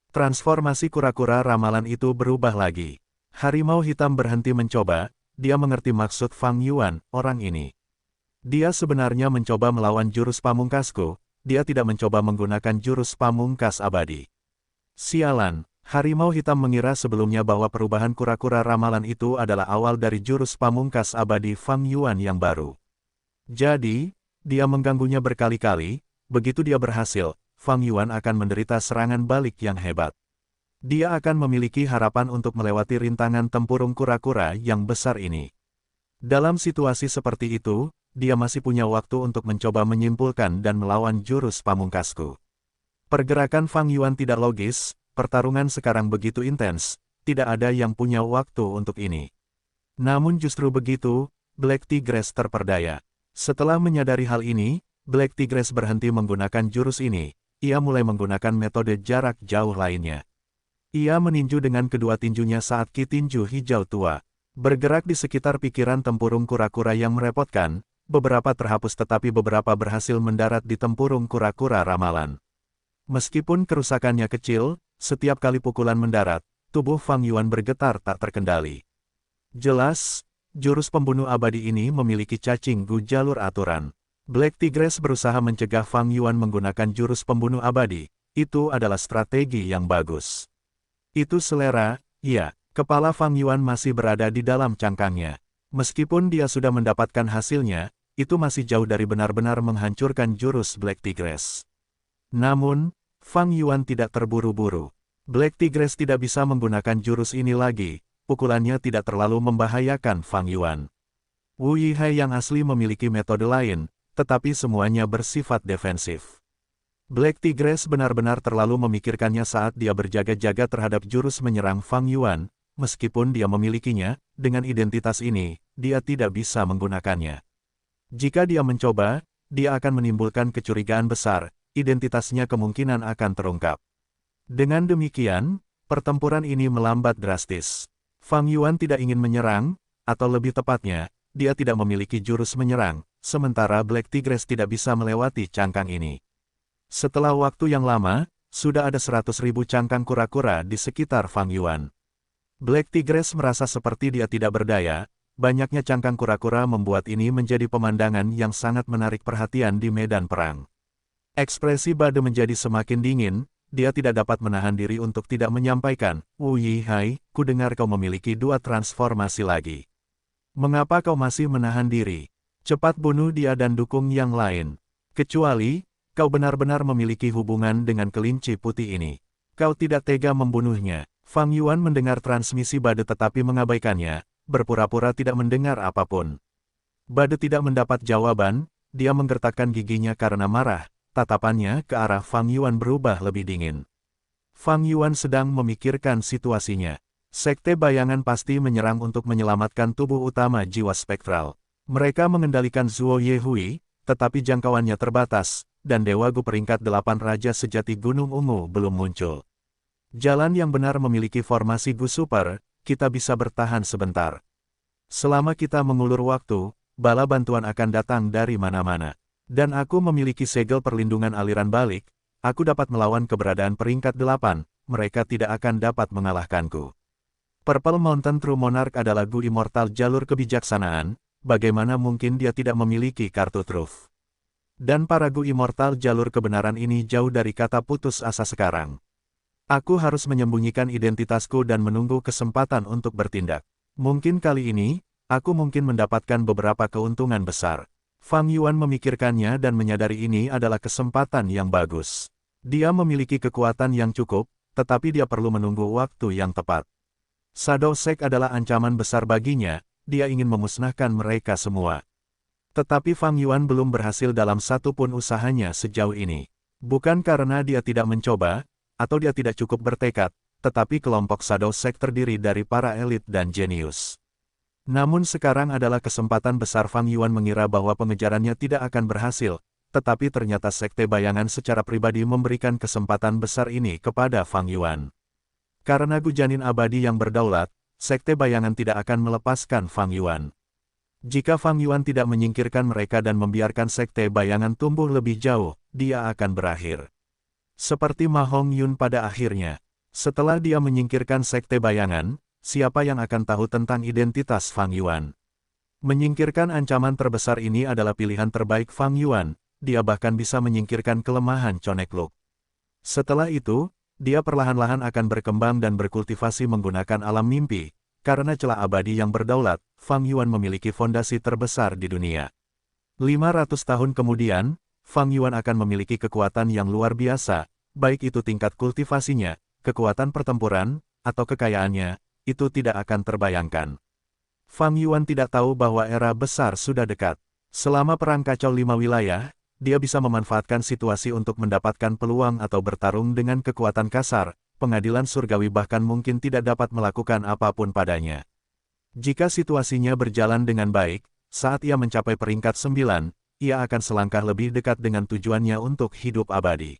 Transformasi kura-kura ramalan itu berubah lagi. Harimau hitam berhenti mencoba, dia mengerti maksud Fang Yuan, orang ini. Dia sebenarnya mencoba melawan jurus pamungkasku, dia tidak mencoba menggunakan jurus pamungkas abadi. Sialan, harimau hitam mengira sebelumnya bahwa perubahan kura-kura ramalan itu adalah awal dari jurus pamungkas abadi Fang Yuan yang baru. Jadi, dia mengganggunya berkali-kali. Begitu dia berhasil, Fang Yuan akan menderita serangan balik yang hebat. Dia akan memiliki harapan untuk melewati rintangan tempurung kura-kura yang besar ini. Dalam situasi seperti itu, dia masih punya waktu untuk mencoba menyimpulkan dan melawan jurus pamungkasku. Pergerakan Fang Yuan tidak logis, pertarungan sekarang begitu intens, tidak ada yang punya waktu untuk ini. Namun justru begitu, Black Tigress terperdaya. Setelah menyadari hal ini, Black Tigress berhenti menggunakan jurus ini, ia mulai menggunakan metode jarak jauh lainnya. Ia meninju dengan kedua tinjunya saat ki tinju hijau tua. Bergerak di sekitar pikiran tempurung kura-kura yang merepotkan, beberapa terhapus tetapi beberapa berhasil mendarat di tempurung kura-kura ramalan. Meskipun kerusakannya kecil, setiap kali pukulan mendarat, tubuh Fang Yuan bergetar tak terkendali. Jelas, jurus pembunuh abadi ini memiliki cacing Gu jalur aturan. Black Tigress berusaha mencegah Fang Yuan menggunakan jurus pembunuh abadi, itu adalah strategi yang bagus. Itu selera, ya, kepala Fang Yuan masih berada di dalam cangkangnya. Meskipun dia sudah mendapatkan hasilnya, itu masih jauh dari benar-benar menghancurkan jurus Black Tigress. Namun, Fang Yuan tidak terburu-buru. Black Tigress tidak bisa menggunakan jurus ini lagi, pukulannya tidak terlalu membahayakan Fang Yuan. Wu Yihai yang asli memiliki metode lain, tetapi semuanya bersifat defensif. Black Tigress benar-benar terlalu memikirkannya saat dia berjaga-jaga terhadap jurus menyerang Fang Yuan, meskipun dia memilikinya, dengan identitas ini, dia tidak bisa menggunakannya. Jika dia mencoba, dia akan menimbulkan kecurigaan besar, identitasnya kemungkinan akan terungkap. Dengan demikian, pertempuran ini melambat drastis. Fang Yuan tidak ingin menyerang, atau lebih tepatnya, dia tidak memiliki jurus menyerang, sementara Black Tigress tidak bisa melewati cangkang ini. Setelah waktu yang lama, sudah ada 100.000 cangkang kura-kura di sekitar Fang Yuan. Black Tigress merasa seperti dia tidak berdaya, banyaknya cangkang kura-kura membuat ini menjadi pemandangan yang sangat menarik perhatian di medan perang. Ekspresi Bade menjadi semakin dingin, dia tidak dapat menahan diri untuk tidak menyampaikan, Wu Yihai, ku dengar kau memiliki 2 transformasi lagi. Mengapa kau masih menahan diri? Cepat bunuh dia dan dukung yang lain. Kecuali, kau benar-benar memiliki hubungan dengan kelinci putih ini. Kau tidak tega membunuhnya. Fang Yuan mendengar transmisi Bade tetapi mengabaikannya, berpura-pura tidak mendengar apapun. Bade tidak mendapat jawaban, dia menggertakkan giginya karena marah, tatapannya ke arah Fang Yuan berubah lebih dingin. Fang Yuan sedang memikirkan situasinya. Sekte bayangan pasti menyerang untuk menyelamatkan tubuh utama jiwa spektral. Mereka mengendalikan Zuo Yehui, tetapi jangkauannya terbatas, dan Dewa Gu peringkat 8 Raja Sejati Gunung Ungu belum muncul. Jalan yang benar memiliki formasi Gu Super, kita bisa bertahan sebentar. Selama kita mengulur waktu, bala bantuan akan datang dari mana-mana. Dan aku memiliki segel perlindungan aliran balik, aku dapat melawan keberadaan peringkat 8, mereka tidak akan dapat mengalahkanku. Purple Mountain True Monarch adalah Gu Immortal jalur kebijaksanaan, bagaimana mungkin dia tidak memiliki kartu Truth. Dan para Gu Immortal jalur kebenaran ini jauh dari kata putus asa sekarang. Aku harus menyembunyikan identitasku dan menunggu kesempatan untuk bertindak. Mungkin kali ini, aku mungkin mendapatkan beberapa keuntungan besar. Fang Yuan memikirkannya dan menyadari ini adalah kesempatan yang bagus. Dia memiliki kekuatan yang cukup, tetapi dia perlu menunggu waktu yang tepat. Shadow Sect adalah ancaman besar baginya, dia ingin memusnahkan mereka semua. Tetapi Fang Yuan belum berhasil dalam satu pun usahanya sejauh ini. Bukan karena dia tidak mencoba, atau dia tidak cukup bertekad, tetapi kelompok Shadow Sect terdiri dari para elit dan jenius. Namun sekarang adalah kesempatan besar. Fang Yuan mengira bahwa pengejarannya tidak akan berhasil, tetapi ternyata Sekte Bayangan secara pribadi memberikan kesempatan besar ini kepada Fang Yuan. Karena Gujanin abadi yang berdaulat, Sekte Bayangan tidak akan melepaskan Fang Yuan. Jika Fang Yuan tidak menyingkirkan mereka dan membiarkan Sekte Bayangan tumbuh lebih jauh, dia akan berakhir. Seperti Ma Hongyun pada akhirnya. Setelah dia menyingkirkan Sekte Bayangan, siapa yang akan tahu tentang identitas Fang Yuan? Menyingkirkan ancaman terbesar ini adalah pilihan terbaik Fang Yuan, dia bahkan bisa menyingkirkan kelemahan Conekluk. Setelah itu, dia perlahan-lahan akan berkembang dan berkultivasi menggunakan alam mimpi, karena celah abadi yang berdaulat, Fang Yuan memiliki fondasi terbesar di dunia. 500 tahun kemudian, Fang Yuan akan memiliki kekuatan yang luar biasa, baik itu tingkat kultivasinya, kekuatan pertempuran, atau kekayaannya, itu tidak akan terbayangkan. Fang Yuan tidak tahu bahwa era besar sudah dekat. Selama perang kacau 5 wilayah, dia bisa memanfaatkan situasi untuk mendapatkan peluang atau bertarung dengan kekuatan kasar, pengadilan surgawi bahkan mungkin tidak dapat melakukan apapun padanya. Jika situasinya berjalan dengan baik, saat ia mencapai peringkat 9, ia akan selangkah lebih dekat dengan tujuannya untuk hidup abadi.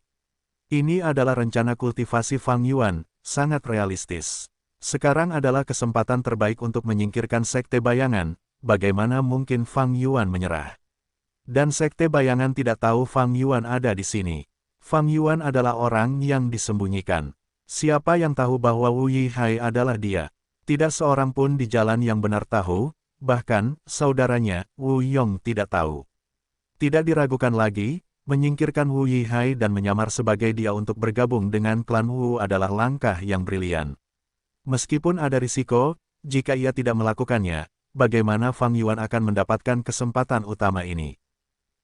Ini adalah rencana kultivasi Fang Yuan, sangat realistis. Sekarang adalah kesempatan terbaik untuk menyingkirkan Sekte Bayangan, bagaimana mungkin Fang Yuan menyerah? Dan Sekte Bayangan tidak tahu Fang Yuan ada di sini. Fang Yuan adalah orang yang disembunyikan. Siapa yang tahu bahwa Wu Yihai adalah dia? Tidak seorang pun di jalan yang benar tahu, bahkan, saudaranya, Wu Yong tidak tahu. Tidak diragukan lagi, menyingkirkan Wu Yihai dan menyamar sebagai dia untuk bergabung dengan klan Wu adalah langkah yang brilian. Meskipun ada risiko, jika ia tidak melakukannya, bagaimana Fang Yuan akan mendapatkan kesempatan utama ini?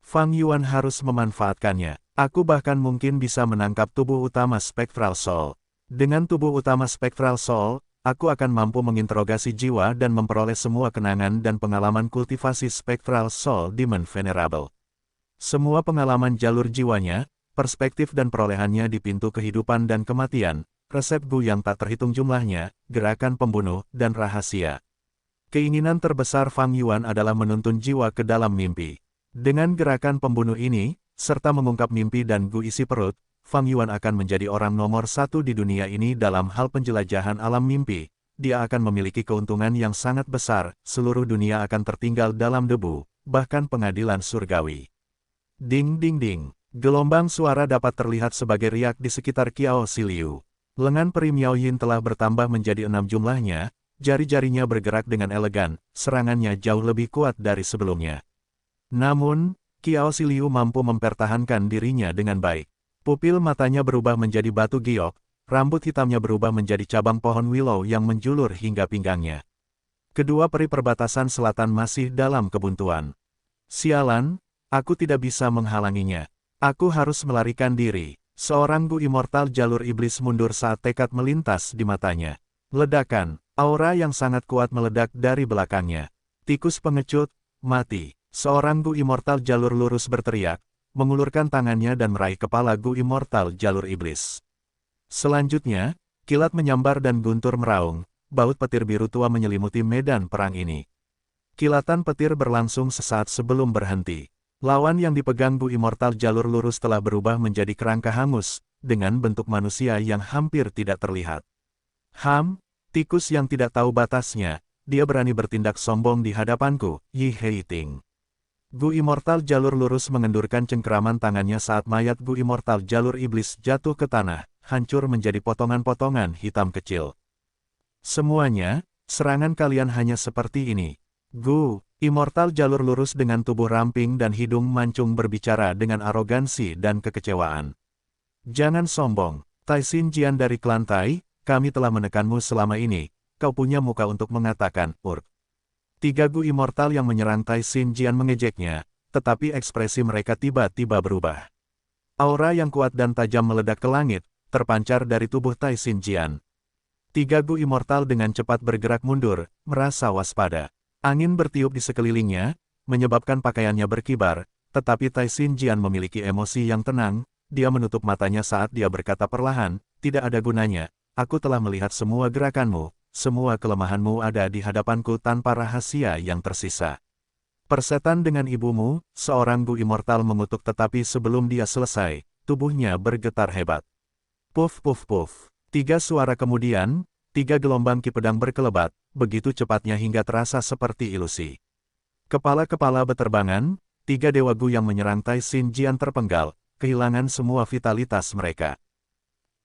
Fang Yuan harus memanfaatkannya. Aku bahkan mungkin bisa menangkap tubuh utama Spectral Soul. Dengan tubuh utama Spectral Soul, aku akan mampu menginterogasi jiwa dan memperoleh semua kenangan dan pengalaman kultivasi Spectral Soul Demon Venerable. Semua pengalaman jalur jiwanya, perspektif dan perolehannya di pintu kehidupan dan kematian, resep Gu yang tak terhitung jumlahnya, gerakan pembunuh, dan rahasia. Keinginan terbesar Fang Yuan adalah menuntun jiwa ke dalam mimpi. Dengan gerakan pembunuh ini, serta mengungkap mimpi dan Gu isi perut, Fang Yuan akan menjadi orang nomor 1 di dunia ini dalam hal penjelajahan alam mimpi. Dia akan memiliki keuntungan yang sangat besar, seluruh dunia akan tertinggal dalam debu, bahkan pengadilan surgawi. Ding ding ding, gelombang suara dapat terlihat sebagai riak di sekitar Qiao Siliu. Lengan peri Miao Yin telah bertambah menjadi 6 jumlahnya, jari-jarinya bergerak dengan elegan, serangannya jauh lebih kuat dari sebelumnya. Namun, Qiao Siliu mampu mempertahankan dirinya dengan baik. Pupil matanya berubah menjadi batu giok, rambut hitamnya berubah menjadi cabang pohon willow yang menjulur hingga pinggangnya. Kedua peri perbatasan selatan masih dalam kebuntuan. Sialan, aku tidak bisa menghalanginya. Aku harus melarikan diri. Seorang Gu Immortal jalur iblis mundur saat tekad melintas di matanya. Ledakan, aura yang sangat kuat meledak dari belakangnya. Tikus pengecut, mati. Seorang Gu Immortal jalur lurus berteriak, mengulurkan tangannya dan meraih kepala Gu Immortal jalur iblis. Selanjutnya, kilat menyambar dan guntur meraung, baut petir biru tua menyelimuti medan perang ini. Kilatan petir berlangsung sesaat sebelum berhenti. Lawan yang dipegang Gu Immortal jalur lurus telah berubah menjadi kerangka hangus, dengan bentuk manusia yang hampir tidak terlihat. Tikus yang tidak tahu batasnya, dia berani bertindak sombong di hadapanku, Yi Heiting. Gu Immortal jalur lurus mengendurkan cengkeraman tangannya saat mayat Gu Immortal jalur iblis jatuh ke tanah, hancur menjadi potongan-potongan hitam kecil. Semuanya, serangan kalian hanya seperti ini. Gu Immortal jalur lurus dengan tubuh ramping dan hidung mancung berbicara dengan arogansi dan kekecewaan. Jangan sombong. Tai Xinjian dari klan Tai, kami telah menekanmu selama ini, kau punya muka untuk mengatakan, Urk. Tiga Gu Immortal yang menyerang Tai Xinjian mengejeknya, tetapi ekspresi mereka tiba-tiba berubah. Aura yang kuat dan tajam meledak ke langit, terpancar dari tubuh Tai Xinjian. Tiga Gu Immortal dengan cepat bergerak mundur, merasa waspada. Angin bertiup di sekelilingnya, menyebabkan pakaiannya berkibar, tetapi Tai Xinjian memiliki emosi yang tenang. Dia menutup matanya saat dia berkata perlahan, tidak ada gunanya, aku telah melihat semua gerakanmu, semua kelemahanmu ada di hadapanku tanpa rahasia yang tersisa. Persetan dengan ibumu, seorang Gu Immortal mengutuk tetapi sebelum dia selesai, tubuhnya bergetar hebat. Puff puff puff. 3 suara kemudian, 3 gelombang ki pedang berkelebat, begitu cepatnya hingga terasa seperti ilusi. Kepala-kepala beterbangan, 3 dewa Gu yang menyerang Tai Xinjian terpenggal, kehilangan semua vitalitas mereka.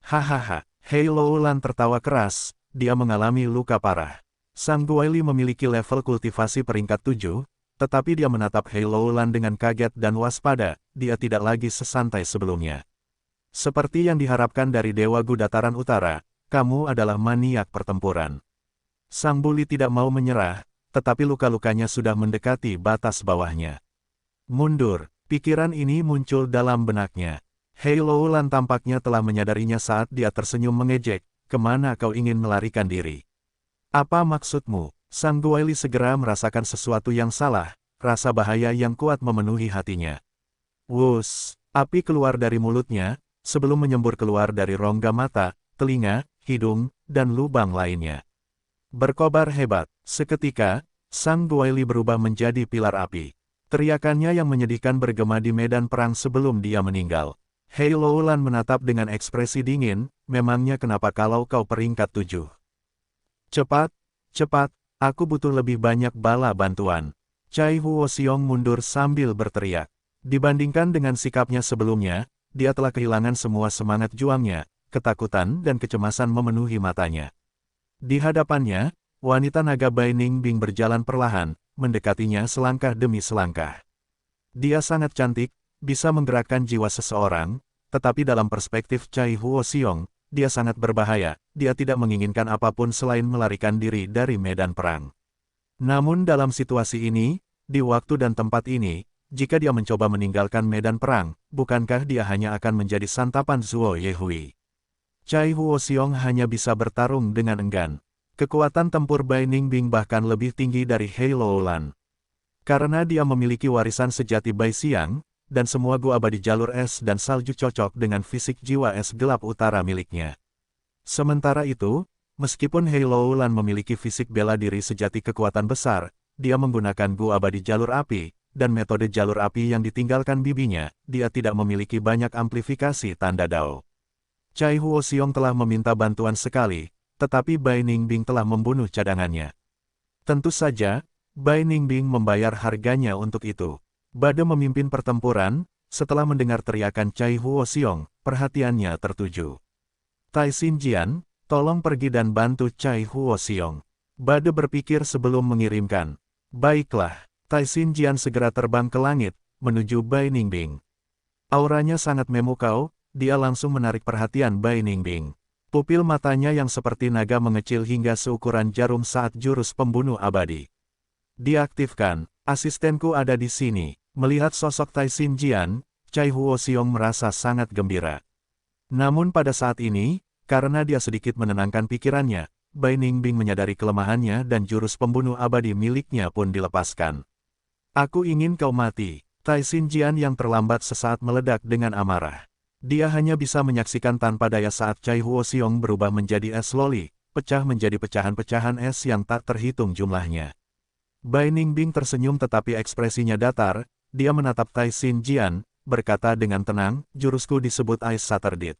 Hahaha, Hei Loulan tertawa keras, dia mengalami luka parah. Sang Guili memiliki level kultivasi peringkat 7, tetapi dia menatap Hei Loulan dengan kaget dan waspada, dia tidak lagi sesantai sebelumnya. Seperti yang diharapkan dari Dewa Gu Dataran Utara, kamu adalah maniak pertempuran. Sang Bully tidak mau menyerah, tetapi luka-lukanya sudah mendekati batas bawahnya. Mundur. Pikiran ini muncul dalam benaknya. Hei Loulan tampaknya telah menyadarinya saat dia tersenyum mengejek, kemana kau ingin melarikan diri? Apa maksudmu? Sang Guili segera merasakan sesuatu yang salah, rasa bahaya yang kuat memenuhi hatinya. Wus, api keluar dari mulutnya, sebelum menyembur keluar dari rongga mata, telinga, hidung, dan lubang lainnya. Berkobar hebat, seketika, Sang Guili berubah menjadi pilar api. Teriakannya yang menyedihkan bergema di medan perang sebelum dia meninggal. Hei Loulan menatap dengan ekspresi dingin, memangnya kenapa kalau kau peringkat 7? Cepat, cepat, aku butuh lebih banyak bala bantuan. Cai Huoxiong mundur sambil berteriak. Dibandingkan dengan sikapnya sebelumnya, dia telah kehilangan semua semangat juangnya, ketakutan dan kecemasan memenuhi matanya. Di hadapannya, wanita naga Bai Ningbing berjalan perlahan, mendekatinya selangkah demi selangkah. Dia sangat cantik, bisa menggerakkan jiwa seseorang, tetapi dalam perspektif Cai Huoxiong, dia sangat berbahaya, dia tidak menginginkan apapun selain melarikan diri dari medan perang. Namun dalam situasi ini, di waktu dan tempat ini, jika dia mencoba meninggalkan medan perang, bukankah dia hanya akan menjadi santapan Zuo Yehui? Cai Huoxiong hanya bisa bertarung dengan enggan. Kekuatan tempur Bai Ningbing bahkan lebih tinggi dari Hei Loulan. Karena dia memiliki warisan sejati Bai Xiang, dan semua Gu abadi jalur es dan salju cocok dengan fisik jiwa es gelap utara miliknya. Sementara itu, meskipun Hei Loulan memiliki fisik bela diri sejati kekuatan besar, dia menggunakan Gu abadi jalur api, dan metode jalur api yang ditinggalkan bibinya, dia tidak memiliki banyak amplifikasi tanda Dao. Cai Huoxiong telah meminta bantuan sekali, tetapi Bai Ningbing telah membunuh cadangannya. Tentu saja, Bai Ningbing membayar harganya untuk itu. Bade memimpin pertempuran, setelah mendengar teriakan Cai Huoxiong, perhatiannya tertuju. Tai Xinjian, tolong pergi dan bantu Cai Huoxiong. Bade berpikir sebelum mengirimkan. Baiklah, Tai Xinjian segera terbang ke langit, menuju Bai Ningbing. Auranya sangat memukau, dia langsung menarik perhatian Bai Ningbing. Pupil matanya yang seperti naga mengecil hingga seukuran jarum saat jurus pembunuh abadi. Diaktifkan, asistenku ada di sini. Melihat sosok Tai Xinjian, Cai Huoxiong merasa sangat gembira. Namun pada saat ini, karena dia sedikit menenangkan pikirannya, Bai Ningbing menyadari kelemahannya dan jurus pembunuh abadi miliknya pun dilepaskan. Aku ingin kau mati. Tai Xinjian yang terlambat sesaat meledak dengan amarah. Dia hanya bisa menyaksikan tanpa daya saat Cai Huoxiong berubah menjadi es loli, pecah menjadi pecahan-pecahan es yang tak terhitung jumlahnya. Bai Ningbing tersenyum tetapi ekspresinya datar, dia menatap Tai Xinjian, berkata dengan tenang, jurusku disebut Ice Saturdit.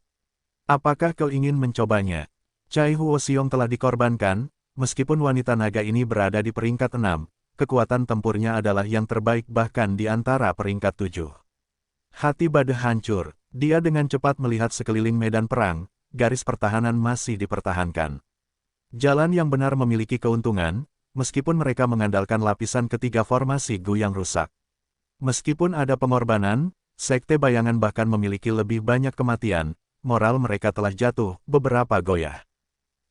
Apakah kau ingin mencobanya? Cai Huoxiong telah dikorbankan, meskipun wanita naga ini berada di peringkat 6, kekuatan tempurnya adalah yang terbaik bahkan di antara peringkat 7. Hati Bade hancur. Dia dengan cepat melihat sekeliling medan perang, garis pertahanan masih dipertahankan. Jalan yang benar memiliki keuntungan, meskipun mereka mengandalkan lapisan ketiga formasi Gu yang rusak. Meskipun ada pengorbanan, Sekte Bayangan bahkan memiliki lebih banyak kematian, moral mereka telah jatuh, beberapa goyah.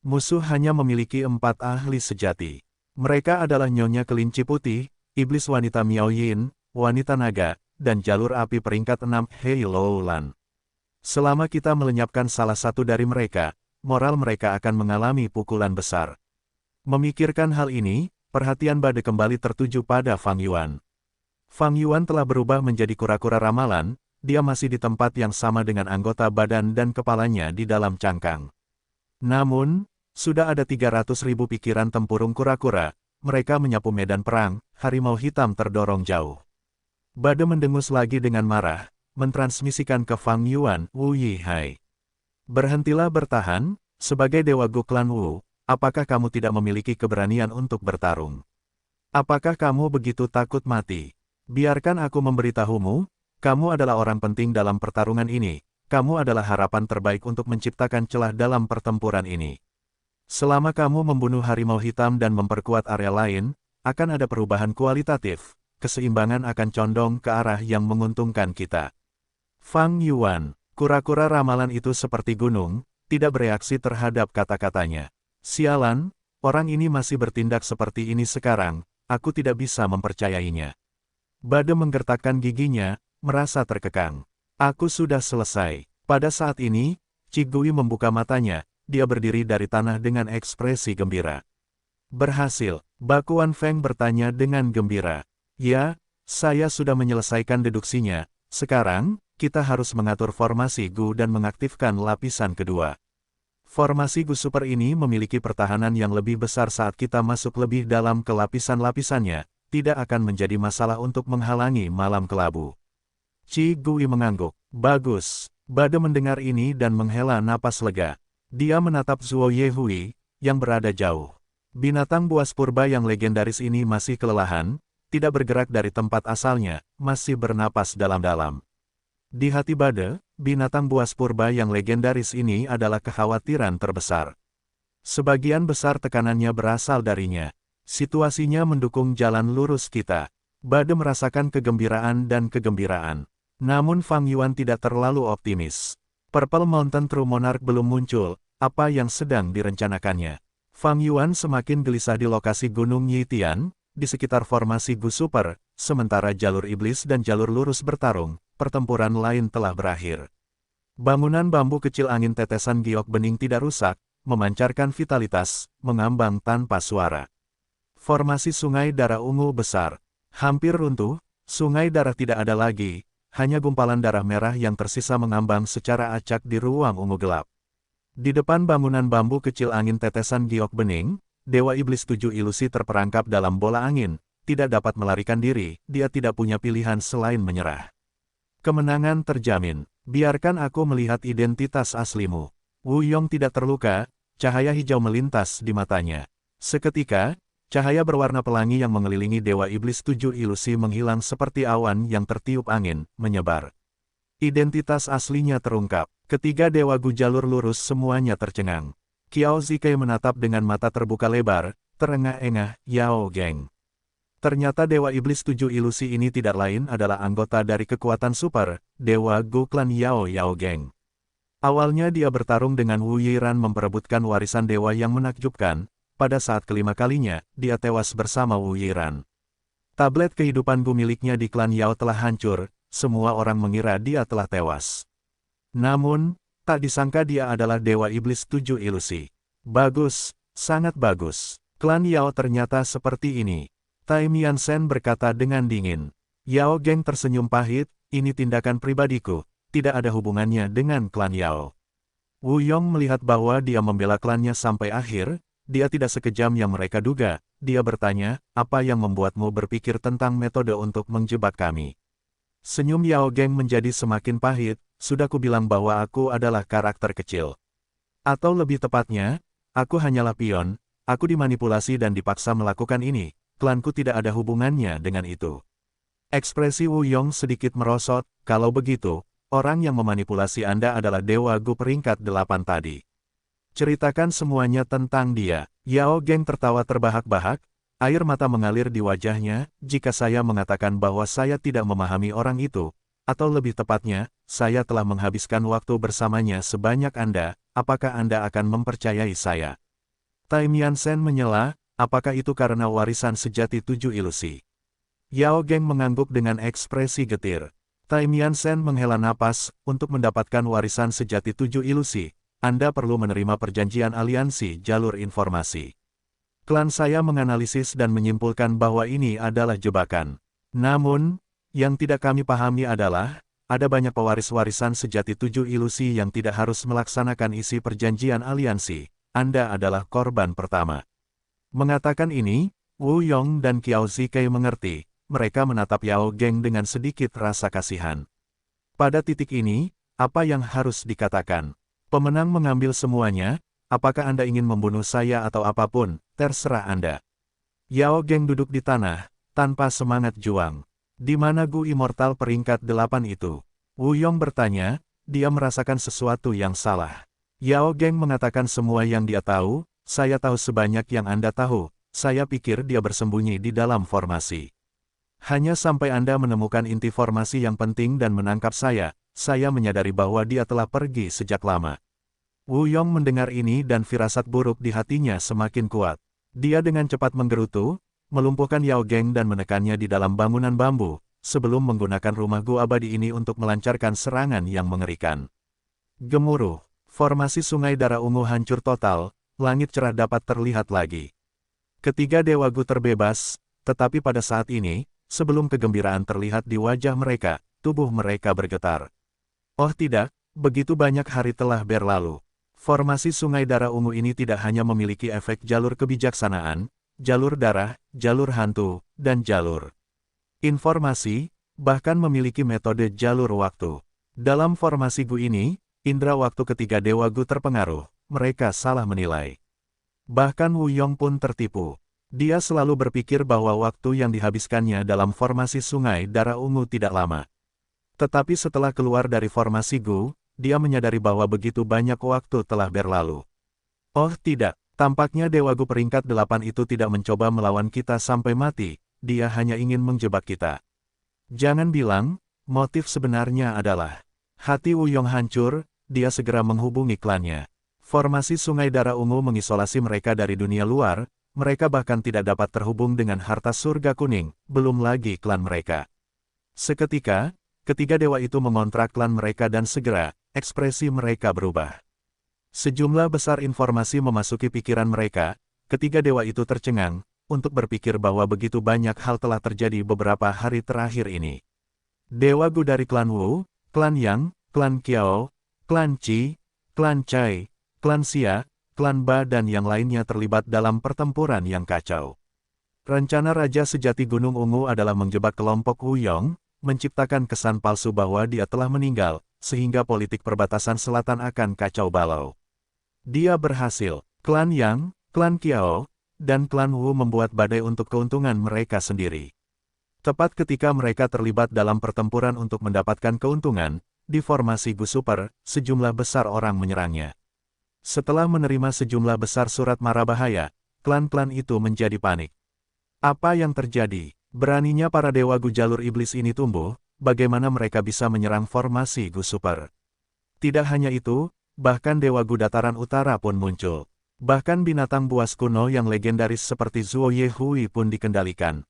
Musuh hanya memiliki 4 ahli sejati. Mereka adalah Nyonya Kelinci Putih, Iblis Wanita Miao Yin, Wanita Naga, dan Jalur Api peringkat 6 Hei Loulan. Selama kita melenyapkan salah satu dari mereka, moral mereka akan mengalami pukulan besar. Memikirkan hal ini, perhatian Bade kembali tertuju pada Fang Yuan. Fang Yuan telah berubah menjadi kura-kura ramalan, dia masih di tempat yang sama dengan anggota badan dan kepalanya di dalam cangkang. Namun, sudah ada 300.000 pikiran tempurung kura-kura, mereka menyapu medan perang, harimau hitam terdorong jauh. Bade mendengus lagi dengan marah, mentransmisikan ke Fang Yuan, Wu Yihai. Berhentilah bertahan, sebagai Dewa Gu Klan Wu, apakah kamu tidak memiliki keberanian untuk bertarung? Apakah kamu begitu takut mati? Biarkan aku memberitahumu, kamu adalah orang penting dalam pertarungan ini, kamu adalah harapan terbaik untuk menciptakan celah dalam pertempuran ini. Selama kamu membunuh harimau hitam dan memperkuat area lain, akan ada perubahan kualitatif, keseimbangan akan condong ke arah yang menguntungkan kita. Fang Yuan, kura-kura ramalan itu seperti gunung, tidak bereaksi terhadap kata-katanya. Sialan, orang ini masih bertindak seperti ini sekarang, aku tidak bisa mempercayainya. Bade menggertakkan giginya, merasa terkekang. Aku sudah selesai. Pada saat ini, Cigui membuka matanya, dia berdiri dari tanah dengan ekspresi gembira. Berhasil, Bakuan Feng bertanya dengan gembira. Ya, saya sudah menyelesaikan deduksinya, sekarang, kita harus mengatur formasi Gu dan mengaktifkan lapisan kedua. Formasi Gu Super ini memiliki pertahanan yang lebih besar saat kita masuk lebih dalam ke lapisan-lapisannya, tidak akan menjadi masalah untuk menghalangi malam kelabu. Cigui mengangguk. Bagus. Bade mendengar ini dan menghela napas lega. Dia menatap Zuo Yehui, yang berada jauh. Binatang buas purba yang legendaris ini masih kelelahan, tidak bergerak dari tempat asalnya, masih bernapas dalam-dalam. Di hati Bade, binatang buas purba yang legendaris ini adalah kekhawatiran terbesar. Sebagian besar tekanannya berasal darinya. Situasinya mendukung jalan lurus kita. Bade merasakan kegembiraan dan kegembiraan. Namun Fang Yuan tidak terlalu optimis. Purple Mountain True Monarch belum muncul, apa yang sedang direncanakannya. Fang Yuan semakin gelisah di lokasi Gunung Yitian, di sekitar formasi Gu Super, sementara jalur iblis dan jalur lurus bertarung. Pertempuran lain telah berakhir. Bangunan bambu kecil angin tetesan giok bening tidak rusak, memancarkan vitalitas, mengambang tanpa suara. Formasi sungai darah ungu besar, hampir runtuh, sungai darah tidak ada lagi, hanya gumpalan darah merah yang tersisa mengambang secara acak di ruang ungu gelap. Di depan bangunan bambu kecil angin tetesan giok bening, Dewa Iblis 7 ilusi terperangkap dalam bola angin, tidak dapat melarikan diri, dia tidak punya pilihan selain menyerah. Kemenangan terjamin. Biarkan aku melihat identitas aslimu. Wu Yong tidak terluka, cahaya hijau melintas di matanya. Seketika, cahaya berwarna pelangi yang mengelilingi Dewa Iblis 7 ilusi menghilang seperti awan yang tertiup angin, menyebar. Identitas aslinya terungkap. Ketiga Dewa Gu jalur lurus semuanya tercengang. Qiao Zikai menatap dengan mata terbuka lebar, terengah-engah, Yao Geng. Ternyata Dewa Iblis 7 ilusi ini tidak lain adalah anggota dari kekuatan super, Dewa Gu Klan Yao Geng. Awalnya dia bertarung dengan Wu Yiran memperebutkan warisan dewa yang menakjubkan, pada saat kelima kalinya, dia tewas bersama Wu Yiran. Tablet kehidupan Gu miliknya di klan Yao telah hancur, semua orang mengira dia telah tewas. Namun, tak disangka dia adalah Dewa Iblis 7 ilusi. Bagus, sangat bagus. Klan Yao ternyata seperti ini. Tai Miansen berkata dengan dingin. Yao Geng tersenyum pahit, ini tindakan pribadiku, tidak ada hubungannya dengan klan Yao. Wu Yong melihat bahwa dia membela klannya sampai akhir, dia tidak sekejam yang mereka duga, dia bertanya, apa yang membuatmu berpikir tentang metode untuk menjebak kami? Senyum Yao Geng menjadi semakin pahit, sudah kubilang bahwa aku adalah karakter kecil. Atau lebih tepatnya, aku hanyalah pion, aku dimanipulasi dan dipaksa melakukan ini. Klanku tidak ada hubungannya dengan itu. Ekspresi Wu Yong sedikit merosot, kalau begitu, orang yang memanipulasi Anda adalah Dewa Gu peringkat 8 tadi. Ceritakan semuanya tentang dia. Yao Geng tertawa terbahak-bahak, air mata mengalir di wajahnya, jika saya mengatakan bahwa saya tidak memahami orang itu, Atau lebih tepatnya, saya telah menghabiskan waktu bersamanya sebanyak Anda, apakah Anda akan mempercayai saya? Tai Miansen menyela, apakah itu karena warisan sejati 7 ilusi? Yao Geng mengangguk dengan ekspresi getir. Tai Miansen menghela napas, untuk mendapatkan warisan sejati 7 ilusi, Anda perlu menerima perjanjian aliansi jalur informasi. Klan saya menganalisis dan menyimpulkan bahwa ini adalah jebakan. Namun, yang tidak kami pahami adalah, ada banyak pewaris warisan sejati 7 ilusi yang tidak harus melaksanakan isi perjanjian aliansi. Anda adalah korban pertama. Mengatakan ini, Wu Yong dan Qiao Zikai mengerti. Mereka menatap Yao Geng dengan sedikit rasa kasihan. Pada titik ini, apa yang harus dikatakan? Pemenang mengambil semuanya, apakah Anda ingin membunuh saya atau apapun, terserah Anda. Yao Geng duduk di tanah, tanpa semangat juang. Di mana Gu Immortal peringkat 8 itu? Wu Yong bertanya, dia merasakan sesuatu yang salah. Yao Geng mengatakan semua yang dia tahu, saya tahu sebanyak yang Anda tahu, saya pikir dia bersembunyi di dalam formasi. Hanya sampai Anda menemukan inti formasi yang penting dan menangkap saya menyadari bahwa dia telah pergi sejak lama. Wu Yong mendengar ini dan firasat buruk di hatinya semakin kuat. Dia dengan cepat menggerutu, melumpuhkan Yao Geng dan menekannya di dalam bangunan bambu, sebelum menggunakan rumah Gu abadi ini untuk melancarkan serangan yang mengerikan. Gemuruh, formasi sungai darah ungu hancur total, langit cerah dapat terlihat lagi. Ketiga Dewa Gu terbebas, tetapi pada saat ini, sebelum kegembiraan terlihat di wajah mereka, tubuh mereka bergetar. Oh tidak, begitu banyak hari telah berlalu. Formasi sungai darah ungu ini tidak hanya memiliki efek jalur kebijaksanaan, jalur darah, jalur hantu, dan jalur informasi, bahkan memiliki metode jalur waktu. Dalam formasi Gu ini, indera waktu ketiga Dewa Gu terpengaruh, mereka salah menilai. Bahkan Wu Yong pun tertipu. Dia selalu berpikir bahwa waktu yang dihabiskannya dalam formasi sungai darah ungu tidak lama. Tetapi setelah keluar dari formasi Gu, dia menyadari bahwa begitu banyak waktu telah berlalu. Oh tidak, tampaknya Dewa Gu peringkat 8 itu tidak mencoba melawan kita sampai mati, dia hanya ingin menjebak kita. Jangan bilang, motif sebenarnya adalah. Hati Wu Yong hancur, dia segera menghubungi klannya. Formasi sungai darah ungu mengisolasi mereka dari dunia luar, mereka bahkan tidak dapat terhubung dengan harta surga kuning, belum lagi klan mereka. Seketika, ketiga dewa itu mengontrak klan mereka dan segera, ekspresi mereka berubah. Sejumlah besar informasi memasuki pikiran mereka, ketiga dewa itu tercengang, untuk berpikir bahwa begitu banyak hal telah terjadi beberapa hari terakhir ini. Dewa Gu dari klan Wu, klan Yang, klan Qiao, klan Qi, klan Cai, klan Xia, klan Ba dan yang lainnya terlibat dalam pertempuran yang kacau. Rencana Raja Sejati Gunung Ungu adalah menjebak kelompok Wu Yong, menciptakan kesan palsu bahwa dia telah meninggal, sehingga politik perbatasan selatan akan kacau balau. Dia berhasil. Klan Yang, klan Qiao, dan klan Wu membuat badai untuk keuntungan mereka sendiri. Tepat ketika mereka terlibat dalam pertempuran untuk mendapatkan keuntungan, di formasi Gu Super, sejumlah besar orang menyerangnya. Setelah menerima sejumlah besar surat mara bahaya, klan-klan itu menjadi panik. Apa yang terjadi? Beraninya para dewa Gu jalur iblis ini tumbuh, bagaimana mereka bisa menyerang formasi Gu Super? Tidak hanya itu, bahkan dewa Gu dataran utara pun muncul. Bahkan binatang buas kuno yang legendaris seperti Zuo Ye Hui pun dikendalikan.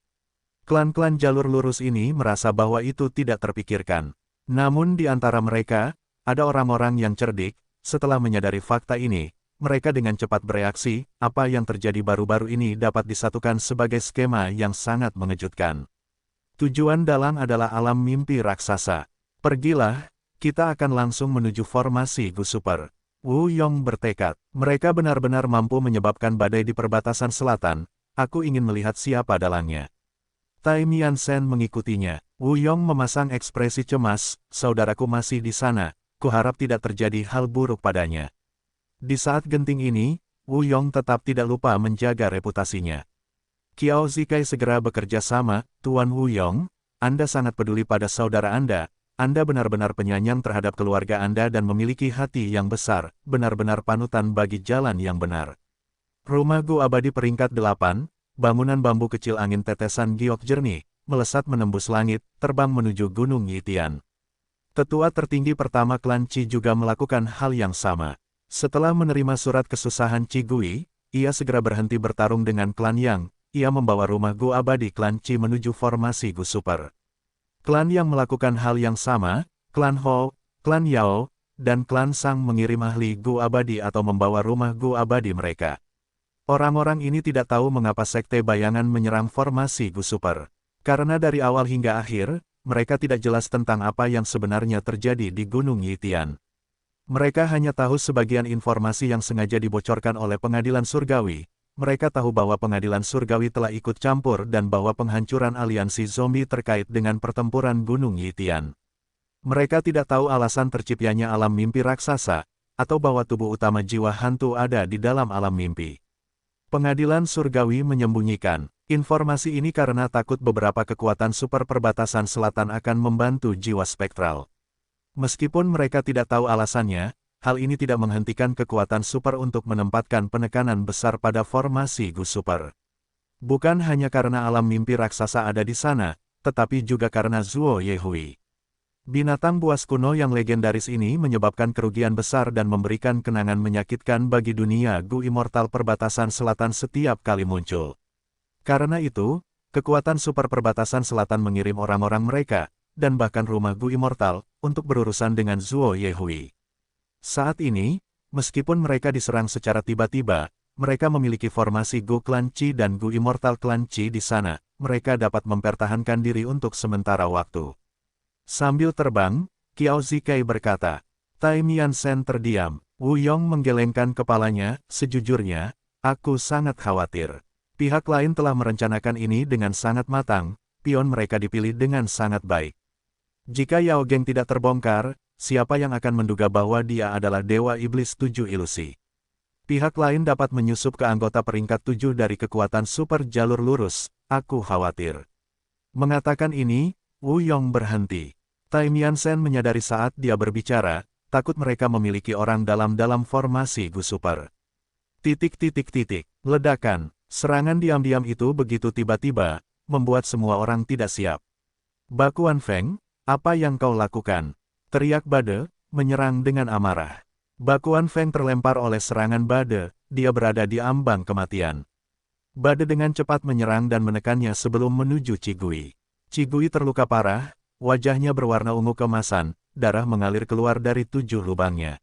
Klan-klan jalur lurus ini merasa bahwa itu tidak terpikirkan. Namun di antara mereka, ada orang-orang yang cerdik. Setelah menyadari fakta ini, mereka dengan cepat bereaksi, apa yang terjadi baru-baru ini dapat disatukan sebagai skema yang sangat mengejutkan. Tujuan dalang adalah alam mimpi raksasa. Pergilah, kita akan langsung menuju formasi Gu Super. Wu Yong bertekad, mereka benar-benar mampu menyebabkan badai di perbatasan selatan, aku ingin melihat siapa dalangnya. Tai Miansen mengikutinya. Wu Yong memasang ekspresi cemas, saudaraku masih di sana. Kuharap tidak terjadi hal buruk padanya. Di saat genting ini, Wu Yong tetap tidak lupa menjaga reputasinya. Qiao Zikai segera bekerja sama, Tuan Wu Yong, Anda sangat peduli pada saudara Anda benar-benar penyayang terhadap keluarga Anda dan memiliki hati yang besar, benar-benar panutan bagi jalan yang benar. Rumah Gu abadi peringkat 8, bangunan bambu kecil angin tetesan giok jernih, melesat menembus langit, terbang menuju Gunung Yitian. Tetua tertinggi pertama klan Qi juga melakukan hal yang sama. Setelah menerima surat kesusahan Qi Gui, ia segera berhenti bertarung dengan klan Yang. Ia membawa rumah Gu abadi klan Qi menuju formasi Gu Super. Klan yang melakukan hal yang sama, klan Hou, klan Yao, dan klan Sang mengirim ahli Gu abadi atau membawa rumah Gu abadi mereka. Orang-orang ini tidak tahu mengapa Sekte Bayangan menyerang formasi Gu Super. Karena dari awal hingga akhir, mereka tidak jelas tentang apa yang sebenarnya terjadi di Gunung Yitian. Mereka hanya tahu sebagian informasi yang sengaja dibocorkan oleh Pengadilan Surgawi. Mereka tahu bahwa Pengadilan Surgawi telah ikut campur dan bahwa penghancuran aliansi zombie terkait dengan pertempuran Gunung Yitian. Mereka tidak tahu alasan terciptanya alam mimpi raksasa, atau bahwa tubuh utama jiwa hantu ada di dalam alam mimpi. Pengadilan Surgawi menyembunyikan informasi ini karena takut beberapa kekuatan super perbatasan selatan akan membantu jiwa spektral. Meskipun mereka tidak tahu alasannya, hal ini tidak menghentikan kekuatan super untuk menempatkan penekanan besar pada formasi Gu Super. Bukan hanya karena alam mimpi raksasa ada di sana, tetapi juga karena Zuo Yehui. Binatang buas kuno yang legendaris ini menyebabkan kerugian besar dan memberikan kenangan menyakitkan bagi dunia Gu Immortal perbatasan selatan setiap kali muncul. Karena itu, kekuatan super perbatasan selatan mengirim orang-orang mereka, dan bahkan rumah Gu Immortal, untuk berurusan dengan Zuo Yehui. Saat ini, meskipun mereka diserang secara tiba-tiba, mereka memiliki formasi Gu Clan Qi dan Gu Immortal Clan Qi di sana, mereka dapat mempertahankan diri untuk sementara waktu. Sambil terbang, Qiao Zikai berkata. Tai Mian Shen terdiam. Wu Yong menggelengkan kepalanya, sejujurnya, aku sangat khawatir. Pihak lain telah merencanakan ini dengan sangat matang, pion mereka dipilih dengan sangat baik. Jika Yao Geng tidak terbongkar, siapa yang akan menduga bahwa dia adalah Dewa Iblis 7 Ilusi? Pihak lain dapat menyusup ke anggota peringkat 7 dari kekuatan super jalur lurus, aku khawatir. Mengatakan ini, Wu Yong berhenti. Tai Mian Shen menyadari saat dia berbicara, takut mereka memiliki orang dalam formasi Gu Super. Ledakan, serangan diam-diam itu begitu tiba-tiba, membuat semua orang tidak siap. Bakuan Feng, apa yang kau lakukan? Teriak Bade, menyerang dengan amarah. Bakuan Feng terlempar oleh serangan Bade, dia berada di ambang kematian. Bade dengan cepat menyerang dan menekannya sebelum menuju Qi Gui. Qi Gui terluka parah, wajahnya berwarna ungu kemasan, darah mengalir keluar dari 7 lubangnya.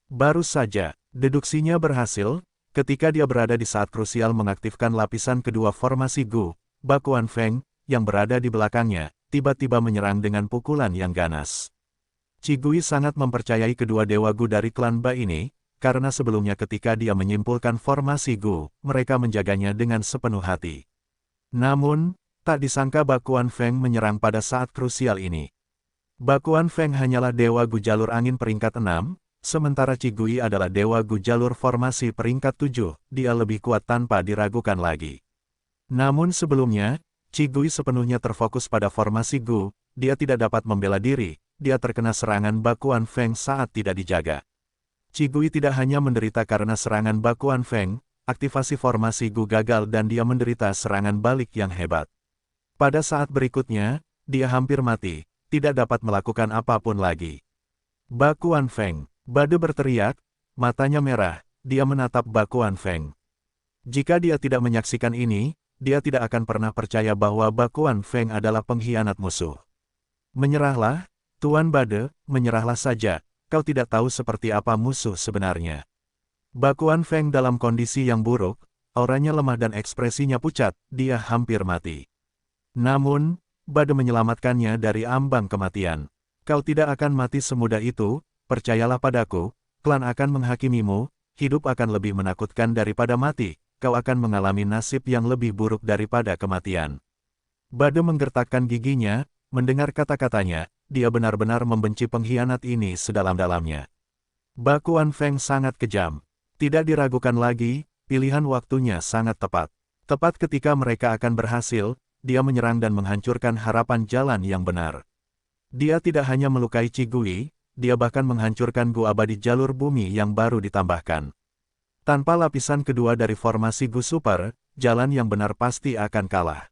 Baru saja, deduksinya berhasil, ketika dia berada di saat krusial mengaktifkan lapisan kedua formasi Gu, Bakuan Feng, yang berada di belakangnya, tiba-tiba menyerang dengan pukulan yang ganas. Qi Gui sangat mempercayai kedua dewa Gu dari klan Ba ini, karena sebelumnya ketika dia menyimpulkan formasi Gu, mereka menjaganya dengan sepenuh hati. Namun, tak disangka Bakuan Feng menyerang pada saat krusial ini. Bakuan Feng hanyalah dewa Gu jalur angin peringkat 6, sementara Qi Gui adalah dewa Gu jalur formasi peringkat 7, dia lebih kuat tanpa diragukan lagi. Namun sebelumnya, Qi Gui sepenuhnya terfokus pada formasi Gu, dia tidak dapat membela diri. Dia terkena serangan Bakuan Feng saat tidak dijaga. Qi Gui tidak hanya menderita karena serangan Bakuan Feng, aktivasi formasi Gu gagal dan dia menderita serangan balik yang hebat. Pada saat berikutnya, dia hampir mati, tidak dapat melakukan apapun lagi. Bakuan Feng, Bade berteriak, matanya merah, dia menatap Bakuan Feng. Jika dia tidak menyaksikan ini, dia tidak akan pernah percaya bahwa Bakuan Feng adalah pengkhianat musuh. Menyerahlah, Tuan Bade, menyerahlah saja, kau tidak tahu seperti apa musuh sebenarnya. Bakuan Feng dalam kondisi yang buruk, auranya lemah dan ekspresinya pucat, dia hampir mati. Namun, Bade menyelamatkannya dari ambang kematian. Kau tidak akan mati semudah itu, percayalah padaku, klan akan menghakimimu, hidup akan lebih menakutkan daripada mati, kau akan mengalami nasib yang lebih buruk daripada kematian. Bade menggertakkan giginya, mendengar kata-katanya, dia benar-benar membenci pengkhianat ini sedalam-dalamnya. Bakuan Feng sangat kejam. Tidak diragukan lagi, pilihan waktunya sangat tepat. Tepat ketika mereka akan berhasil, dia menyerang dan menghancurkan harapan jalan yang benar. Dia tidak hanya melukai Qi Gui, dia bahkan menghancurkan Gu abadi jalur bumi yang baru ditambahkan. Tanpa lapisan kedua dari formasi Gu Super, jalan yang benar pasti akan kalah.